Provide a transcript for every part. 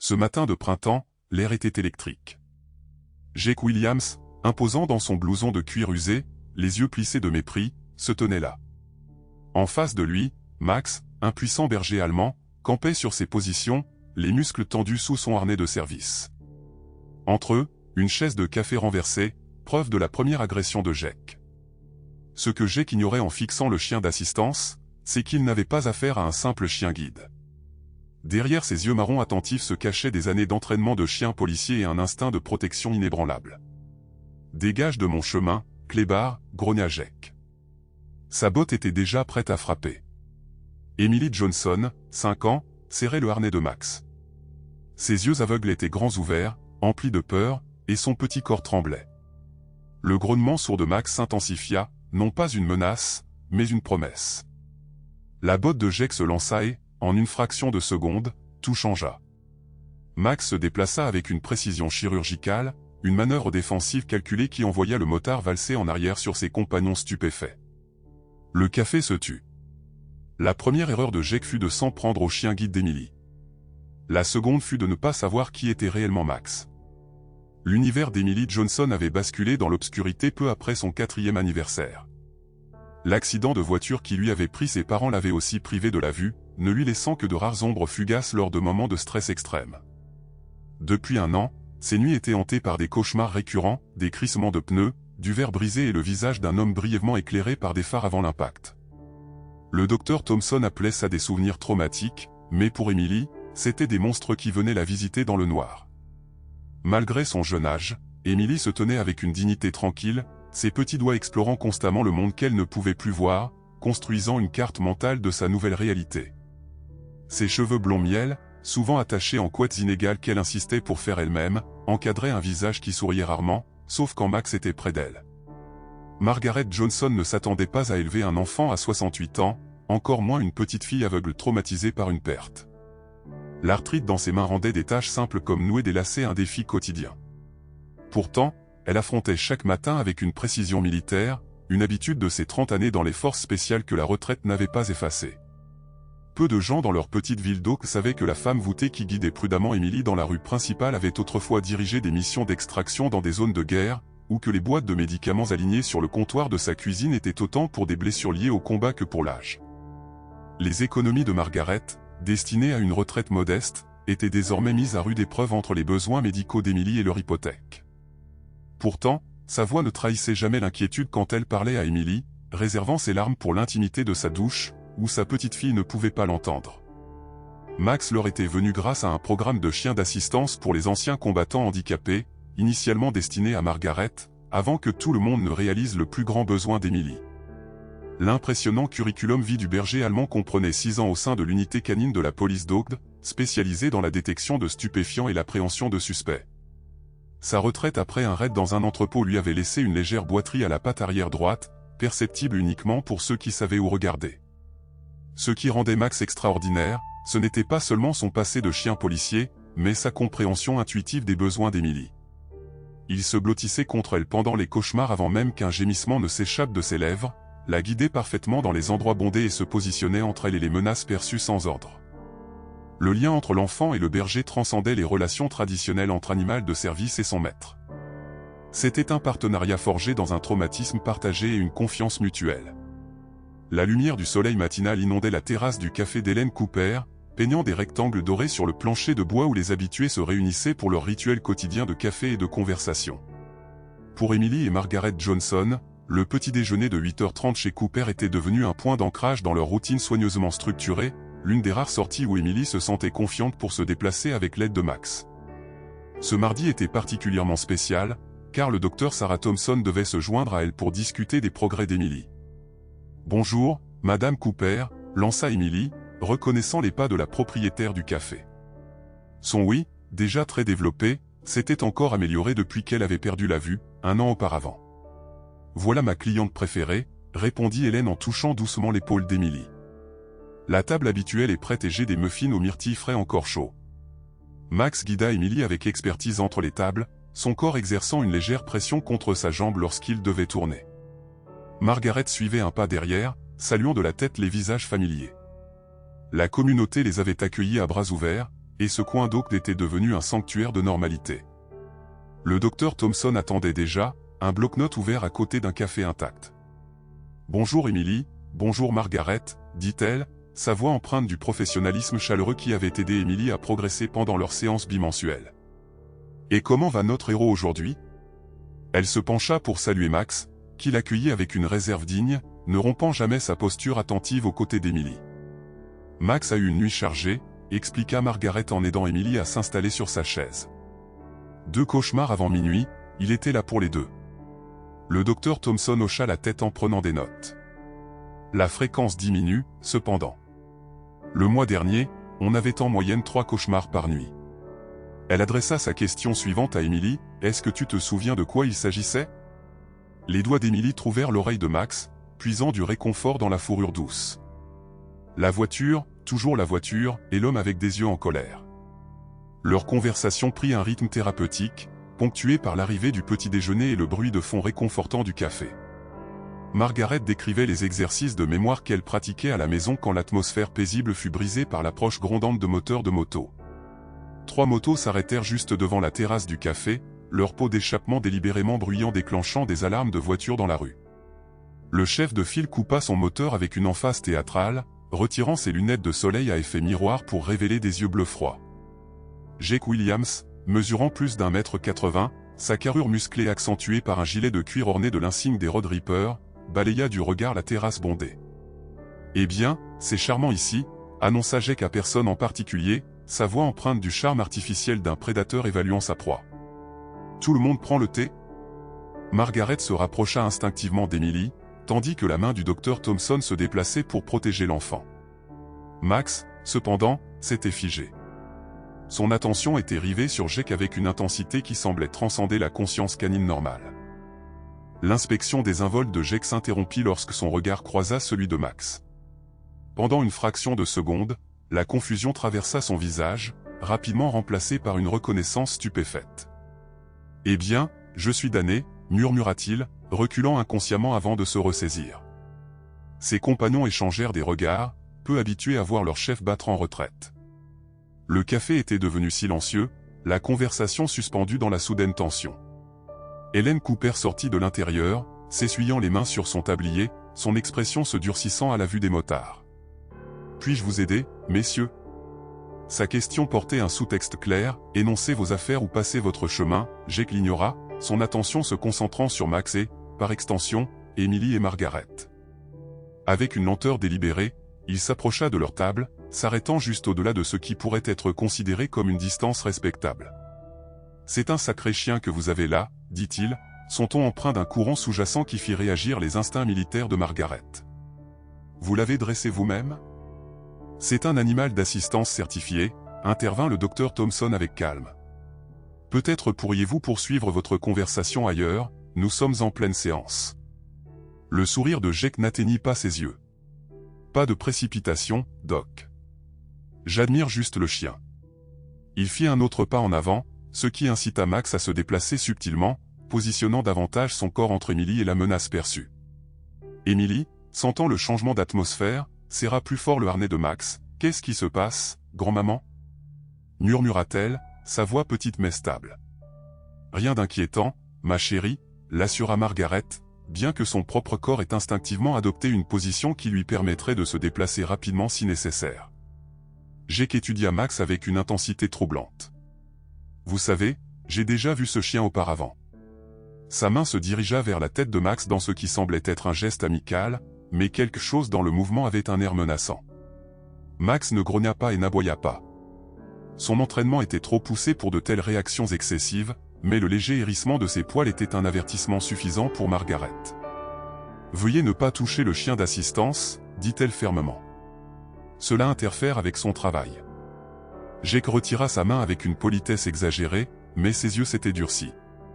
Ce matin de printemps, l'air était électrique. Jake Williams, imposant dans son blouson de cuir usé, les yeux plissés de mépris, se tenait là. En face de lui, Max, un puissant berger allemand, campait sur ses positions, les muscles tendus sous son harnais de service. Entre eux, une chaise de café renversée, preuve de la première agression de Jake. Ce que Jake ignorait en fixant le chien d'assistance, c'est qu'il n'avait pas affaire à un simple chien guide. Derrière ses yeux marrons attentifs se cachaient des années d'entraînement de chien policier et un instinct de protection inébranlable. « Dégage de mon chemin, clébard », grogna Jake. Sa botte était déjà prête à frapper. Emily Johnson, 5 ans, serrait le harnais de Max. Ses yeux aveugles étaient grands ouverts, emplis de peur, et son petit corps tremblait. Le grognement sourd de Max s'intensifia, non pas une menace, mais une promesse. La botte de Jake se lança et, en une fraction de seconde, tout changea. Max se déplaça avec une précision chirurgicale, une manœuvre défensive calculée qui envoya le motard valser en arrière sur ses compagnons stupéfaits. Le café se tut. La première erreur de Jake fut de s'en prendre au chien guide d'Emily. La seconde fut de ne pas savoir qui était réellement Max. L'univers d'Emily Johnson avait basculé dans l'obscurité peu après son 4e anniversaire. L'accident de voiture qui lui avait pris ses parents l'avait aussi privé de la vue, ne lui laissant que de rares ombres fugaces lors de moments de stress extrême. Depuis 1 an, ses nuits étaient hantées par des cauchemars récurrents, des crissements de pneus, du verre brisé et le visage d'un homme brièvement éclairé par des phares avant l'impact. Le docteur Thompson appelait ça des souvenirs traumatiques, mais pour Emily, c'étaient des monstres qui venaient la visiter dans le noir. Malgré son jeune âge, Emily se tenait avec une dignité tranquille, ses petits doigts explorant constamment le monde qu'elle ne pouvait plus voir, construisant une carte mentale de sa nouvelle réalité. Ses cheveux blond miel, souvent attachés en couettes inégales qu'elle insistait pour faire elle-même, encadraient un visage qui souriait rarement, sauf quand Max était près d'elle. Margaret Johnson ne s'attendait pas à élever un enfant à 68 ans, encore moins une petite fille aveugle traumatisée par une perte. L'arthrite dans ses mains rendait des tâches simples comme nouer des lacets un défi quotidien. Pourtant, elle affrontait chaque matin avec une précision militaire, une habitude de ses 30 années dans les forces spéciales que la retraite n'avait pas effacée. Peu de gens dans leur petite ville d'Oak savaient que la femme voûtée qui guidait prudemment Emily dans la rue principale avait autrefois dirigé des missions d'extraction dans des zones de guerre, ou que les boîtes de médicaments alignées sur le comptoir de sa cuisine étaient autant pour des blessures liées au combat que pour l'âge. Les économies de Margaret, destinées à une retraite modeste, étaient désormais mises à rude épreuve entre les besoins médicaux d'Emily et leur hypothèque. Pourtant, sa voix ne trahissait jamais l'inquiétude quand elle parlait à Emily, réservant ses larmes pour l'intimité de sa douche, où sa petite fille ne pouvait pas l'entendre. Max leur était venu grâce à un programme de chiens d'assistance pour les anciens combattants handicapés, initialement destiné à Margaret, avant que tout le monde ne réalise le plus grand besoin d'Emily. L'impressionnant curriculum vie du berger allemand comprenait 6 ans au sein de l'unité canine de la police d'Ogde, spécialisée dans la détection de stupéfiants et l'appréhension de suspects. Sa retraite après un raid dans un entrepôt lui avait laissé une légère boiterie à la patte arrière droite, perceptible uniquement pour ceux qui savaient où regarder. Ce qui rendait Max extraordinaire, ce n'était pas seulement son passé de chien policier, mais sa compréhension intuitive des besoins d'Emily. Il se blottissait contre elle pendant les cauchemars avant même qu'un gémissement ne s'échappe de ses lèvres, la guidait parfaitement dans les endroits bondés et se positionnait entre elle et les menaces perçues sans ordre. Le lien entre l'enfant et le berger transcendait les relations traditionnelles entre animal de service et son maître. C'était un partenariat forgé dans un traumatisme partagé et une confiance mutuelle. La lumière du soleil matinal inondait la terrasse du café d'Hélène Cooper, peignant des rectangles dorés sur le plancher de bois où les habitués se réunissaient pour leur rituel quotidien de café et de conversation. Pour Emily et Margaret Johnson, le petit déjeuner de 8h30 chez Cooper était devenu un point d'ancrage dans leur routine soigneusement structurée, l'une des rares sorties où Emily se sentait confiante pour se déplacer avec l'aide de Max. Ce mardi était particulièrement spécial, car le docteur Sarah Thompson devait se joindre à elle pour discuter des progrès d'Emily. « Bonjour, Madame Cooper », lança Emily, reconnaissant les pas de la propriétaire du café. Son oui, déjà très développé, s'était encore amélioré depuis qu'elle avait perdu la vue, 1 an auparavant. « Voilà ma cliente préférée », répondit Hélène en touchant doucement l'épaule d'Emily. La table habituelle est prête et j'ai des muffins aux myrtilles frais encore chauds. Max guida Emily avec expertise entre les tables, son corps exerçant une légère pression contre sa jambe lorsqu'il devait tourner. Margaret suivait un pas derrière, saluant de la tête les visages familiers. La communauté les avait accueillis à bras ouverts, et ce coin d'Oak était devenu un sanctuaire de normalité. Le docteur Thompson attendait déjà, un bloc-notes ouvert à côté d'un café intact. « Bonjour Emily, bonjour Margaret », dit-elle, sa voix empreinte du professionnalisme chaleureux qui avait aidé Emily à progresser pendant leur séance bimensuelle. « Et comment va notre héros aujourd'hui ?» Elle se pencha pour saluer Max, qui l'accueillit avec une réserve digne, ne rompant jamais sa posture attentive aux côtés d'Emily. « Max a eu une nuit chargée », expliqua Margaret en aidant Emily à s'installer sur sa chaise. 2 cauchemars avant minuit, il était là pour les 2. Le docteur Thompson hocha la tête en prenant des notes. La fréquence diminue, cependant. Le mois dernier, on avait en moyenne 3 cauchemars par nuit. Elle adressa sa question suivante à Emily, « Est-ce que tu te souviens de quoi il s'agissait ?» Les doigts d'Emily trouvèrent l'oreille de Max, puisant du réconfort dans la fourrure douce. La voiture, toujours la voiture, et l'homme avec des yeux en colère. Leur conversation prit un rythme thérapeutique, ponctué par l'arrivée du petit déjeuner et le bruit de fond réconfortant du café. Margaret décrivait les exercices de mémoire qu'elle pratiquait à la maison quand l'atmosphère paisible fut brisée par l'approche grondante de moteurs de moto. 3 motos s'arrêtèrent juste devant la terrasse du café, leur pot d'échappement délibérément bruyant déclenchant des alarmes de voitures dans la rue. Le chef de file coupa son moteur avec une emphase théâtrale, retirant ses lunettes de soleil à effet miroir pour révéler des yeux bleus froids. Jake Williams, mesurant plus d'1,80 m, sa carrure musclée accentuée par un gilet de cuir orné de l'insigne des Road Reapers, balaya du regard la terrasse bondée. « Eh bien, c'est charmant ici », annonça Jake à personne en particulier, sa voix empreinte du charme artificiel d'un prédateur évaluant sa proie. « Tout le monde prend le thé ?» Margaret se rapprocha instinctivement d'Emily, tandis que la main du docteur Thompson se déplaçait pour protéger l'enfant. Max, cependant, s'était figé. Son attention était rivée sur Jake avec une intensité qui semblait transcender la conscience canine normale. L'inspection désinvolte de Jake s'interrompit lorsque son regard croisa celui de Max. Pendant une fraction de seconde, la confusion traversa son visage, rapidement remplacée par une reconnaissance stupéfaite. « Eh bien, je suis damné », murmura-t-il, reculant inconsciemment avant de se ressaisir. Ses compagnons échangèrent des regards, peu habitués à voir leur chef battre en retraite. Le café était devenu silencieux, la conversation suspendue dans la soudaine tension. Hélène Cooper sortit de l'intérieur, s'essuyant les mains sur son tablier, son expression se durcissant à la vue des motards. « Puis-je vous aider, messieurs ?» Sa question portait un sous-texte clair, « Énoncez vos affaires ou passez votre chemin », Jake l'ignora, son attention se concentrant sur Max et, par extension, Emily et Margaret. Avec une lenteur délibérée, il s'approcha de leur table, s'arrêtant juste au-delà de ce qui pourrait être considéré comme une distance respectable. « C'est un sacré chien que vous avez là, » dit-il, son ton empreint d'un courant sous-jacent qui fit réagir les instincts militaires de Margaret. « Vous l'avez dressé vous-même ?»« C'est un animal d'assistance certifié, » intervint le docteur Thompson avec calme. « Peut-être pourriez-vous poursuivre votre conversation ailleurs, nous sommes en pleine séance. » Le sourire de Jake n'atteignit pas ses yeux. « Pas de précipitation, Doc. J'admire juste le chien. » Il fit un autre pas en avant, ce qui incita Max à se déplacer subtilement, positionnant davantage son corps entre Emily et la menace perçue. Emily, sentant le changement d'atmosphère, serra plus fort le harnais de Max. « Qu'est-ce qui se passe, grand-maman » murmura-t-elle, sa voix petite mais stable. « Rien d'inquiétant, ma chérie », l'assura Margaret, bien que son propre corps ait instinctivement adopté une position qui lui permettrait de se déplacer rapidement si nécessaire. Jake étudia Max avec une intensité troublante. « Vous savez, j'ai déjà vu ce chien auparavant. » Sa main se dirigea vers la tête de Max dans ce qui semblait être un geste amical, mais quelque chose dans le mouvement avait un air menaçant. Max ne grogna pas et n'aboya pas. Son entraînement était trop poussé pour de telles réactions excessives, mais le léger hérissement de ses poils était un avertissement suffisant pour Margaret. « Veuillez ne pas toucher le chien d'assistance, » dit-elle fermement. « Cela interfère avec son travail. » Jake retira sa main avec une politesse exagérée, mais ses yeux s'étaient durcis.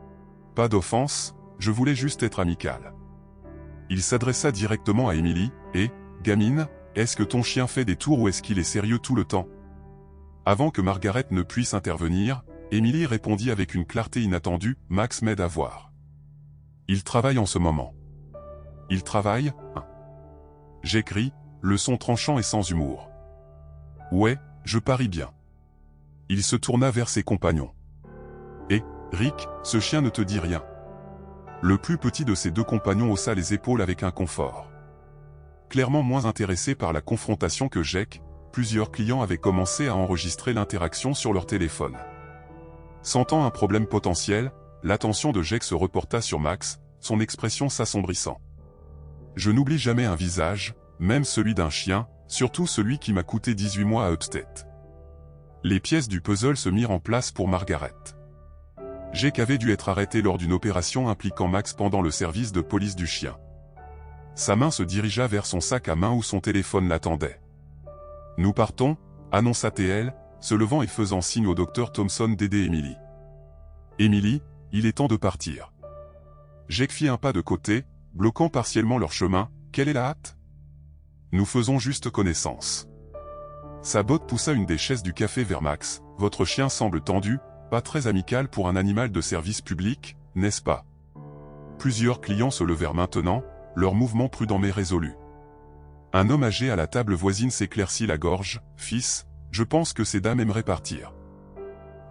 « Pas d'offense, je voulais juste être amical. » Il s'adressa directement à Emily, et, « Gamine, est-ce que ton chien fait des tours ou est-ce qu'il est sérieux tout le temps ?» Avant que Margaret ne puisse intervenir, Emily répondit avec une clarté inattendue, « Max m'aide à voir. Il travaille en ce moment. » « Il travaille, hein ?» J'écris, le son tranchant et sans humour. « Ouais, je parie bien. » Il se tourna vers ses compagnons. « Eh, Rick, ce chien ne te dit rien ?» Le plus petit de ses deux compagnons haussa les épaules avec inconfort. Clairement moins intéressé par la confrontation que Jake, plusieurs clients avaient commencé à enregistrer l'interaction sur leur téléphone. Sentant un problème potentiel, l'attention de Jake se reporta sur Max, son expression s'assombrissant. « Je n'oublie jamais un visage, même celui d'un chien, surtout celui qui m'a coûté 18 mois à Upstate. » Les pièces du puzzle se mirent en place pour Margaret. Jake avait dû être arrêté lors d'une opération impliquant Max pendant le service de police du chien. Sa main se dirigea vers son sac à main où son téléphone l'attendait. « Nous partons » annonça-t-elle, se levant et faisant signe au docteur Thompson d'aider Emily. « Emily, il est temps de partir. » Jake fit un pas de côté, bloquant partiellement leur chemin. « Quelle est la hâte ? Nous faisons juste connaissance. » Sa botte poussa une des chaises du café vers Max. « Votre chien semble tendu, pas très amical pour un animal de service public, n'est-ce pas ?» Plusieurs clients se levèrent maintenant, leur mouvement prudent mais résolu. Un homme âgé à la table voisine s'éclaircit la gorge. « Fils, je pense que ces dames aimeraient partir. »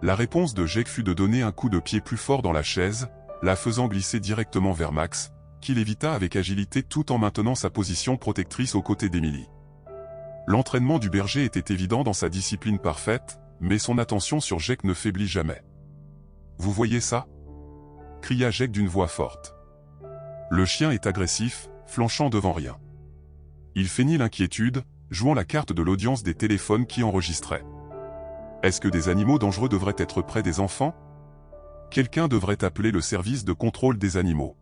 La réponse de Jake fut de donner un coup de pied plus fort dans la chaise, la faisant glisser directement vers Max, qu'il évita avec agilité tout en maintenant sa position protectrice aux côtés d'Emily. L'entraînement du berger était évident dans sa discipline parfaite, mais son attention sur Jake ne faiblit jamais. « Vous voyez ça ?» cria Jake d'une voix forte. Le chien est agressif, flanchant devant rien. Il feignit l'inquiétude, jouant la carte de l'audience des téléphones qui enregistraient. Est-ce que des animaux dangereux devraient être près des enfants? Quelqu'un devrait appeler le service de contrôle des animaux.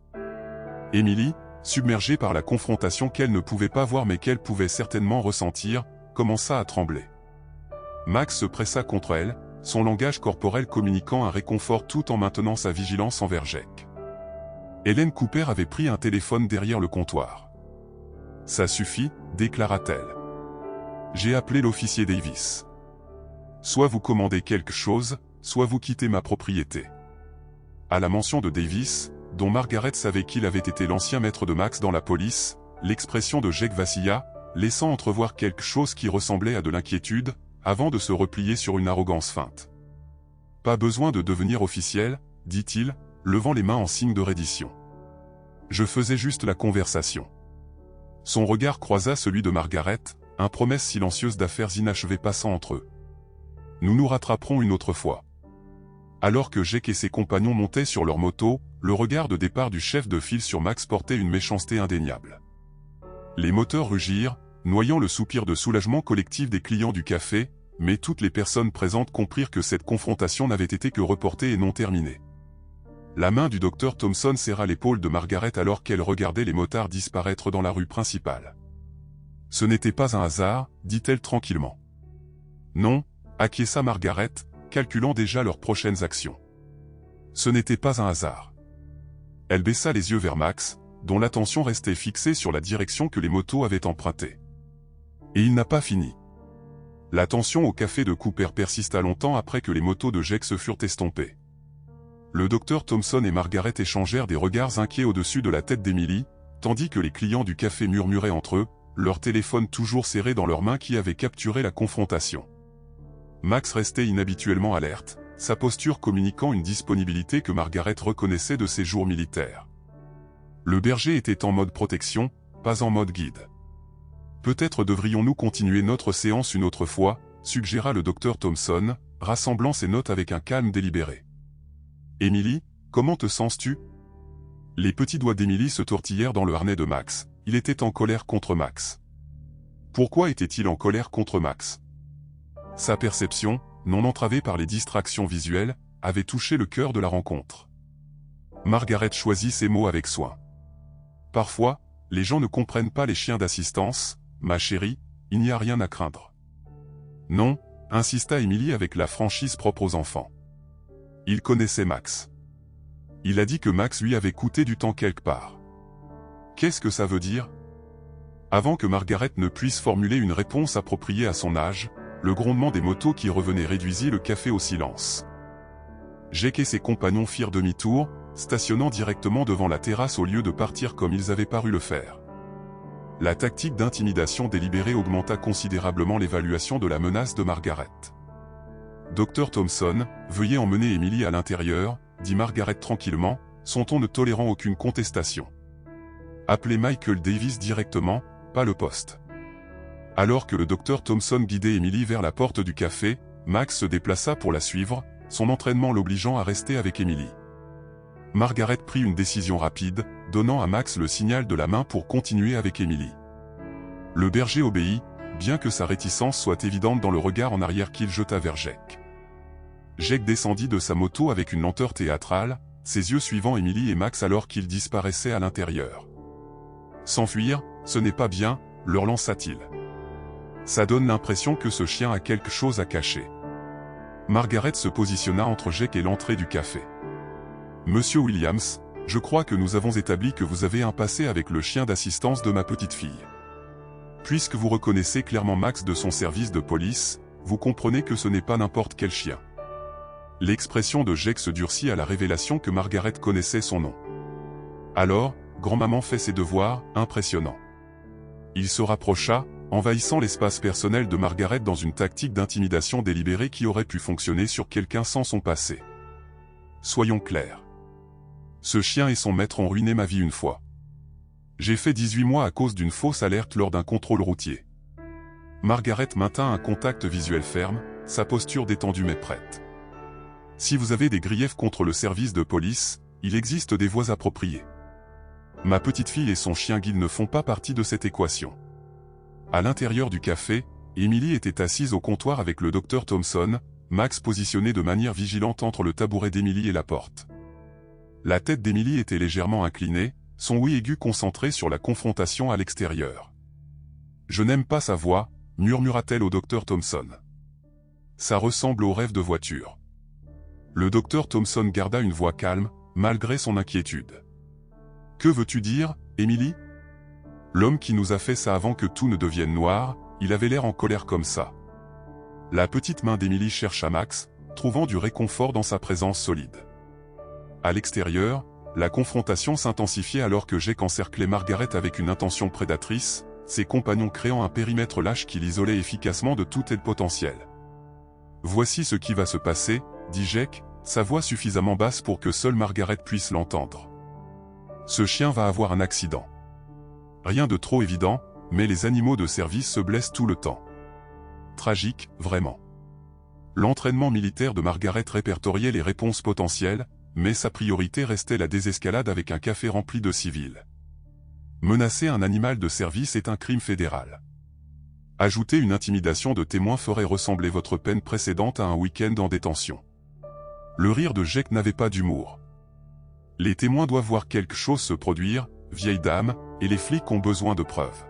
Emily, submergée par la confrontation qu'elle ne pouvait pas voir mais qu'elle pouvait certainement ressentir, commença à trembler. Max se pressa contre elle, son langage corporel communiquant un réconfort tout en maintenant sa vigilance envers Jake. Hélène Cooper avait pris un téléphone derrière le comptoir. « Ça suffit » déclara-t-elle. « J'ai appelé l'officier Davis. Soit vous commandez quelque chose, soit vous quittez ma propriété. » À la mention de Davis, dont Margaret savait qu'il avait été l'ancien maître de Max dans la police, l'expression de Jake vacilla, laissant entrevoir quelque chose qui ressemblait à de l'inquiétude, avant de se replier sur une arrogance feinte. « Pas besoin de devenir officiel, » dit-il, levant les mains en signe de reddition. « Je faisais juste la conversation. » Son regard croisa celui de Margaret, une promesse silencieuse d'affaires inachevées passant entre eux. « Nous nous rattraperons une autre fois. » Alors que Jake et ses compagnons montaient sur leur moto, le regard de départ du chef de file sur Max portait une méchanceté indéniable. Les moteurs rugirent, noyant le soupir de soulagement collectif des clients du café, mais toutes les personnes présentes comprirent que cette confrontation n'avait été que reportée et non terminée. La main du docteur Thompson serra l'épaule de Margaret alors qu'elle regardait les motards disparaître dans la rue principale. « Ce n'était pas un hasard, dit-elle tranquillement. »« Non » acquiesça Margaret, calculant déjà leurs prochaines actions. « Ce n'était pas un hasard. » Elle baissa les yeux vers Max, dont l'attention restait fixée sur la direction que les motos avaient empruntée. Et il n'a pas fini. L'attention au café de Cooper persista longtemps après que les motos de Jake se furent estompées. Le docteur Thompson et Margaret échangèrent des regards inquiets au-dessus de la tête d'Emily, tandis que les clients du café murmuraient entre eux, leurs téléphones toujours serrés dans leurs mains qui avaient capturé la confrontation. Max restait inhabituellement alerte, sa posture communiquant une disponibilité que Margaret reconnaissait de ses jours militaires. Le berger était en mode protection, pas en mode guide. « Peut-être devrions-nous continuer notre séance une autre fois », suggéra le docteur Thompson, rassemblant ses notes avec un calme délibéré. « Emily, comment te sens-tu » Les petits doigts d'Emily se tortillèrent dans le harnais de Max. Il était en colère contre Max. Pourquoi était-il en colère contre Max? Sa perception, non entravée par les distractions visuelles, avait touché le cœur de la rencontre. Margaret choisit ses mots avec soin. « Parfois, les gens ne comprennent pas les chiens d'assistance, ma chérie, il n'y a rien à craindre. » « Non, » insista Emily avec la franchise propre aux enfants. Il connaissait Max. Il a dit que Max lui avait coûté du temps quelque part. Qu'est-ce que ça veut dire? Avant que Margaret ne puisse formuler une réponse appropriée à son âge, le grondement des motos qui revenaient réduisit le café au silence. Jake et ses compagnons firent demi-tour, stationnant directement devant la terrasse au lieu de partir comme ils avaient paru le faire. La tactique d'intimidation délibérée augmenta considérablement l'évaluation de la menace de Margaret. Dr Thompson, veuillez emmener Emily à l'intérieur, dit Margaret tranquillement, son ton ne tolérant aucune contestation. Appelez Michael Davis directement, pas le poste. Alors que le Dr Thompson guidait Emily vers la porte du café, Max se déplaça pour la suivre, son entraînement l'obligeant à rester avec Emily. Margaret prit une décision rapide, donnant à Max le signal de la main pour continuer avec Emily. Le berger obéit, bien que sa réticence soit évidente dans le regard en arrière qu'il jeta vers Jake. Jake descendit de sa moto avec une lenteur théâtrale, ses yeux suivant Emily et Max alors qu'ils disparaissaient à l'intérieur. S'enfuir, ce n'est pas bien, leur lança-t-il. Ça donne l'impression que ce chien a quelque chose à cacher. Margaret se positionna entre Jake et l'entrée du café. Monsieur Williams, je crois que nous avons établi que vous avez un passé avec le chien d'assistance de ma petite fille. Puisque vous reconnaissez clairement Max de son service de police, vous comprenez que ce n'est pas n'importe quel chien. L'expression de Jake se durcit à la révélation que Margaret connaissait son nom. Alors, grand-maman fait ses devoirs, impressionnant. Il se rapprocha, envahissant l'espace personnel de Margaret dans une tactique d'intimidation délibérée qui aurait pu fonctionner sur quelqu'un sans son passé. Soyons clairs. Ce chien et son maître ont ruiné ma vie une fois. J'ai fait 18 mois à cause d'une fausse alerte lors d'un contrôle routier. Margaret maintint un contact visuel ferme, sa posture détendue mais prête. Si vous avez des griefs contre le service de police, il existe des voies appropriées. Ma petite fille et son chien guide ne font pas partie de cette équation. À l'intérieur du café, Emily était assise au comptoir avec le Dr Thompson, Max positionné de manière vigilante entre le tabouret d'Emily et la porte. La tête d'Emily était légèrement inclinée, son oui aigu concentré sur la confrontation à l'extérieur. « Je n'aime pas sa voix », murmura-t-elle au Dr Thompson. « Ça ressemble au rêve de voiture. » Le Dr Thompson garda une voix calme, malgré son inquiétude. « Que veux-tu dire, Emily ? L'homme qui nous a fait ça avant que tout ne devienne noir, il avait l'air en colère comme ça. » La petite main d'Emily chercha Max, trouvant du réconfort dans sa présence solide. À l'extérieur, la confrontation s'intensifiait alors que Jake encerclait Margaret avec une intention prédatrice, ses compagnons créant un périmètre lâche qui l'isolait efficacement de toute aide potentielle. « Voici ce qui va se passer, » dit Jake, sa voix suffisamment basse pour que seule Margaret puisse l'entendre. « Ce chien va avoir un accident. Rien de trop évident, mais les animaux de service se blessent tout le temps. Tragique, vraiment. » L'entraînement militaire de Margaret répertoriait les réponses potentielles, mais sa priorité restait la désescalade avec un café rempli de civils. Menacer un animal de service est un crime fédéral. Ajouter une intimidation de témoin ferait ressembler votre peine précédente à un week-end en détention. Le rire de Jake n'avait pas d'humour. Les témoins doivent voir quelque chose se produire, vieille dame, et les flics ont besoin de preuves.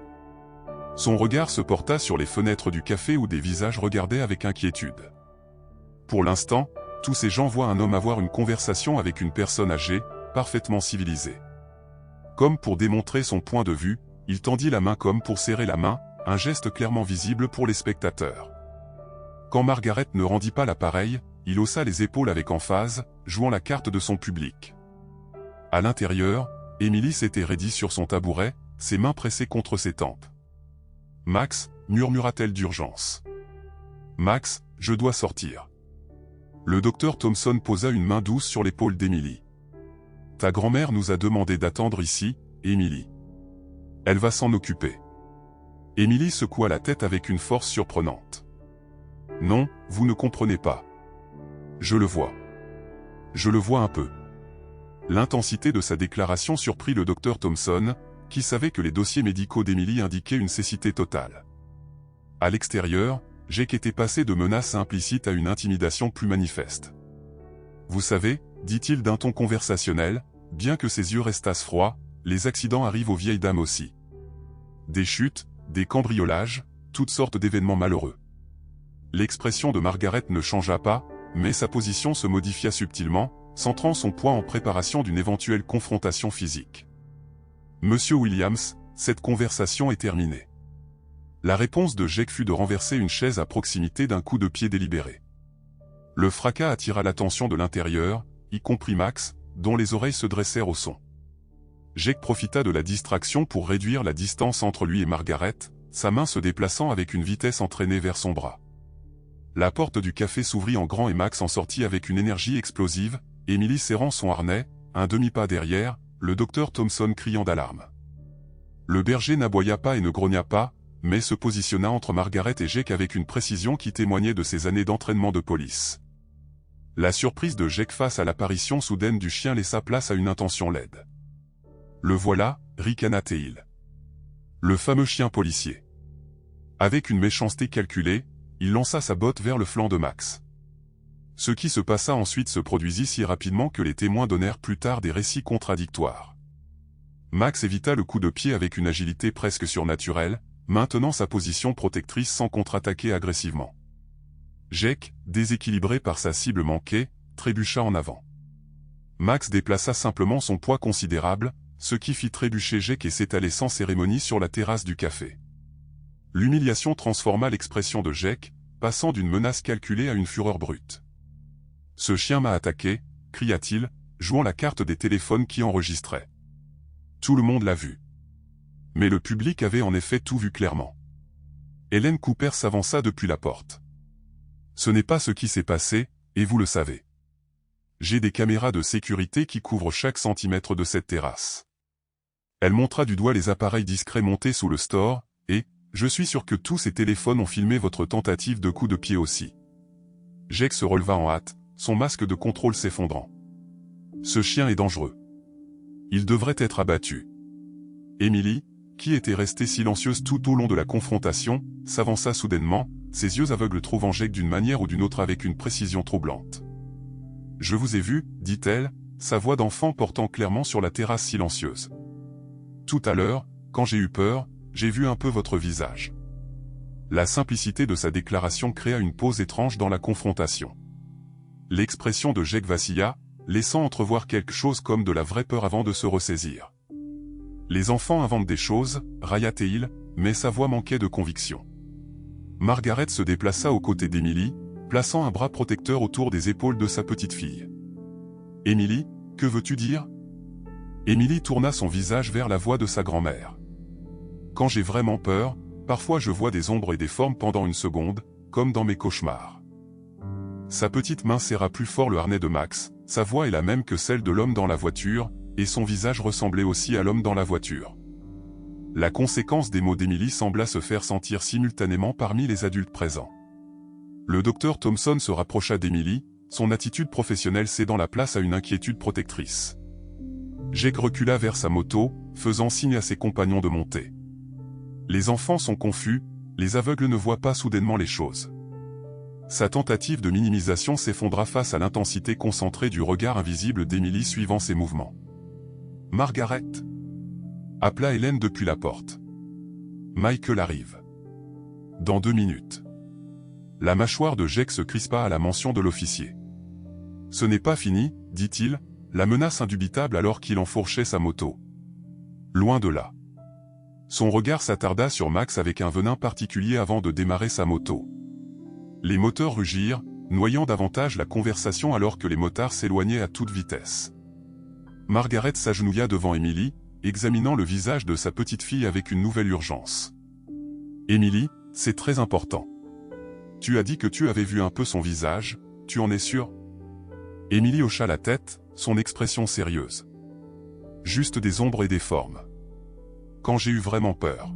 Son regard se porta sur les fenêtres du café où des visages regardaient avec inquiétude. Pour l'instant, tous ces gens voient un homme avoir une conversation avec une personne âgée, parfaitement civilisée. Comme pour démontrer son point de vue, il tendit la main comme pour serrer la main, un geste clairement visible pour les spectateurs. Quand Margaret ne rendit pas l'appareil, il haussa les épaules avec emphase, jouant la carte de son public. À l'intérieur, Emily s'était raidie sur son tabouret, ses mains pressées contre ses tempes. « Max » murmura-t-elle d'urgence. « Max, je dois sortir. » Le docteur Thompson posa une main douce sur l'épaule d'Emily. « Ta grand-mère nous a demandé d'attendre ici, Emily. Elle va s'en occuper. » Emily secoua la tête avec une force surprenante. « Non, vous ne comprenez pas. Je le vois. Je le vois un peu. » L'intensité de sa déclaration surprit le docteur Thompson, qui savait que les dossiers médicaux d'Emily indiquaient une cécité totale. À l'extérieur, Jake était passé de menaces implicites à une intimidation plus manifeste. « Vous savez, » dit-il d'un ton conversationnel, bien que ses yeux restassent froids, les accidents arrivent aux vieilles dames aussi. Des chutes, des cambriolages, toutes sortes d'événements malheureux. L'expression de Margaret ne changea pas, mais sa position se modifia subtilement, centrant son poids en préparation d'une éventuelle confrontation physique. « Monsieur Williams, cette conversation est terminée. » La réponse de Jake fut de renverser une chaise à proximité d'un coup de pied délibéré. Le fracas attira l'attention de l'intérieur, y compris Max, dont les oreilles se dressèrent au son. Jake profita de la distraction pour réduire la distance entre lui et Margaret, sa main se déplaçant avec une vitesse entraînée vers son bras. La porte du café s'ouvrit en grand et Max en sortit avec une énergie explosive, Emily serrant son harnais, un demi-pas derrière, le docteur Thompson criant d'alarme. Le berger n'aboya pas et ne grogna pas, mais se positionna entre Margaret et Jake avec une précision qui témoignait de ses années d'entraînement de police. La surprise de Jake face à l'apparition soudaine du chien laissa place à une intention laide. Le voilà, ricana Teil. Le fameux chien policier. Avec une méchanceté calculée, il lança sa botte vers le flanc de Max. Ce qui se passa ensuite se produisit si rapidement que les témoins donnèrent plus tard des récits contradictoires. Max évita le coup de pied avec une agilité presque surnaturelle, maintenant sa position protectrice sans contre-attaquer agressivement. Jake, déséquilibré par sa cible manquée, trébucha en avant. Max déplaça simplement son poids considérable, ce qui fit trébucher Jake et s'étaler sans cérémonie sur la terrasse du café. L'humiliation transforma l'expression de Jake, passant d'une menace calculée à une fureur brute. « Ce chien m'a attaqué », cria-t-il, jouant la carte des téléphones qui enregistraient. Tout le monde l'a vu. Mais le public avait en effet tout vu clairement. Hélène Cooper s'avança depuis la porte. « Ce n'est pas ce qui s'est passé, et vous le savez. J'ai des caméras de sécurité qui couvrent chaque centimètre de cette terrasse. » Elle montra du doigt les appareils discrets montés sous le store, et « je suis sûr que tous ces téléphones ont filmé votre tentative de coup de pied aussi. » Jake se releva en hâte, son masque de contrôle s'effondrant. « Ce chien est dangereux. Il devrait être abattu. » Emily, qui était restée silencieuse tout au long de la confrontation, s'avança soudainement, ses yeux aveugles trouvant Jake d'une manière ou d'une autre avec une précision troublante. « Je vous ai vu, dit-elle, sa voix d'enfant portant clairement sur la terrasse silencieuse. Tout à l'heure, quand j'ai eu peur, j'ai vu un peu votre visage. » La simplicité de sa déclaration créa une pause étrange dans la confrontation. L'expression de Jake vacilla, laissant entrevoir quelque chose comme de la vraie peur avant de se ressaisir. « Les enfants inventent des choses, » railla Teil, mais sa voix manquait de conviction. Margaret se déplaça aux côtés d'Emily, plaçant un bras protecteur autour des épaules de sa petite fille. « Emily, que veux-tu dire ?» Emily tourna son visage vers la voix de sa grand-mère. « Quand j'ai vraiment peur, parfois je vois des ombres et des formes pendant une seconde, comme dans mes cauchemars. » Sa petite main serra plus fort le harnais de Max, sa voix est la même que celle de l'homme dans la voiture, et son visage ressemblait aussi à l'homme dans la voiture. La conséquence des mots d'Emily sembla se faire sentir simultanément parmi les adultes présents. Le docteur Thompson se rapprocha d'Emily, son attitude professionnelle cédant la place à une inquiétude protectrice. Jake recula vers sa moto, faisant signe à ses compagnons de monter. Les enfants sont confus, les aveugles ne voient pas soudainement les choses. Sa tentative de minimisation s'effondra face à l'intensité concentrée du regard invisible d'Emily suivant ses mouvements. « Margaret !» appela Hélène depuis la porte. « Michael arrive. Dans 2 minutes. » La mâchoire de Jake se crispa à la mention de l'officier. « Ce n'est pas fini, dit-il, la menace indubitable alors qu'il enfourchait sa moto. Loin de là. » Son regard s'attarda sur Max avec un venin particulier avant de démarrer sa moto. Les moteurs rugirent, noyant davantage la conversation alors que les motards s'éloignaient à toute vitesse. Margaret s'agenouilla devant Emily, examinant le visage de sa petite fille avec une nouvelle urgence. « Emily, c'est très important. Tu as dit que tu avais vu un peu son visage, tu en es sûre ?» Emily hocha la tête, son expression sérieuse. « Juste des ombres et des formes. Quand j'ai eu vraiment peur. »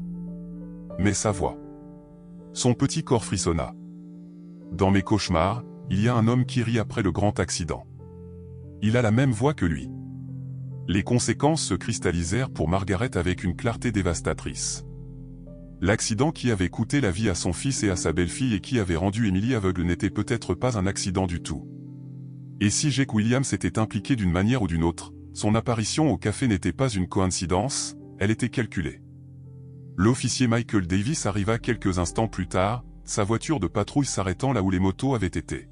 Mais sa voix. Son petit corps frissonna. « Dans mes cauchemars, il y a un homme qui rit après le grand accident. Il a la même voix que lui. » Les conséquences se cristallisèrent pour Margaret avec une clarté dévastatrice. L'accident qui avait coûté la vie à son fils et à sa belle-fille et qui avait rendu Emily aveugle n'était peut-être pas un accident du tout. Et si Jake Williams était impliqué d'une manière ou d'une autre, son apparition au café n'était pas une coïncidence, elle était calculée. L'officier Michael Davis arriva quelques instants plus tard, sa voiture de patrouille s'arrêtant là où les motos avaient été.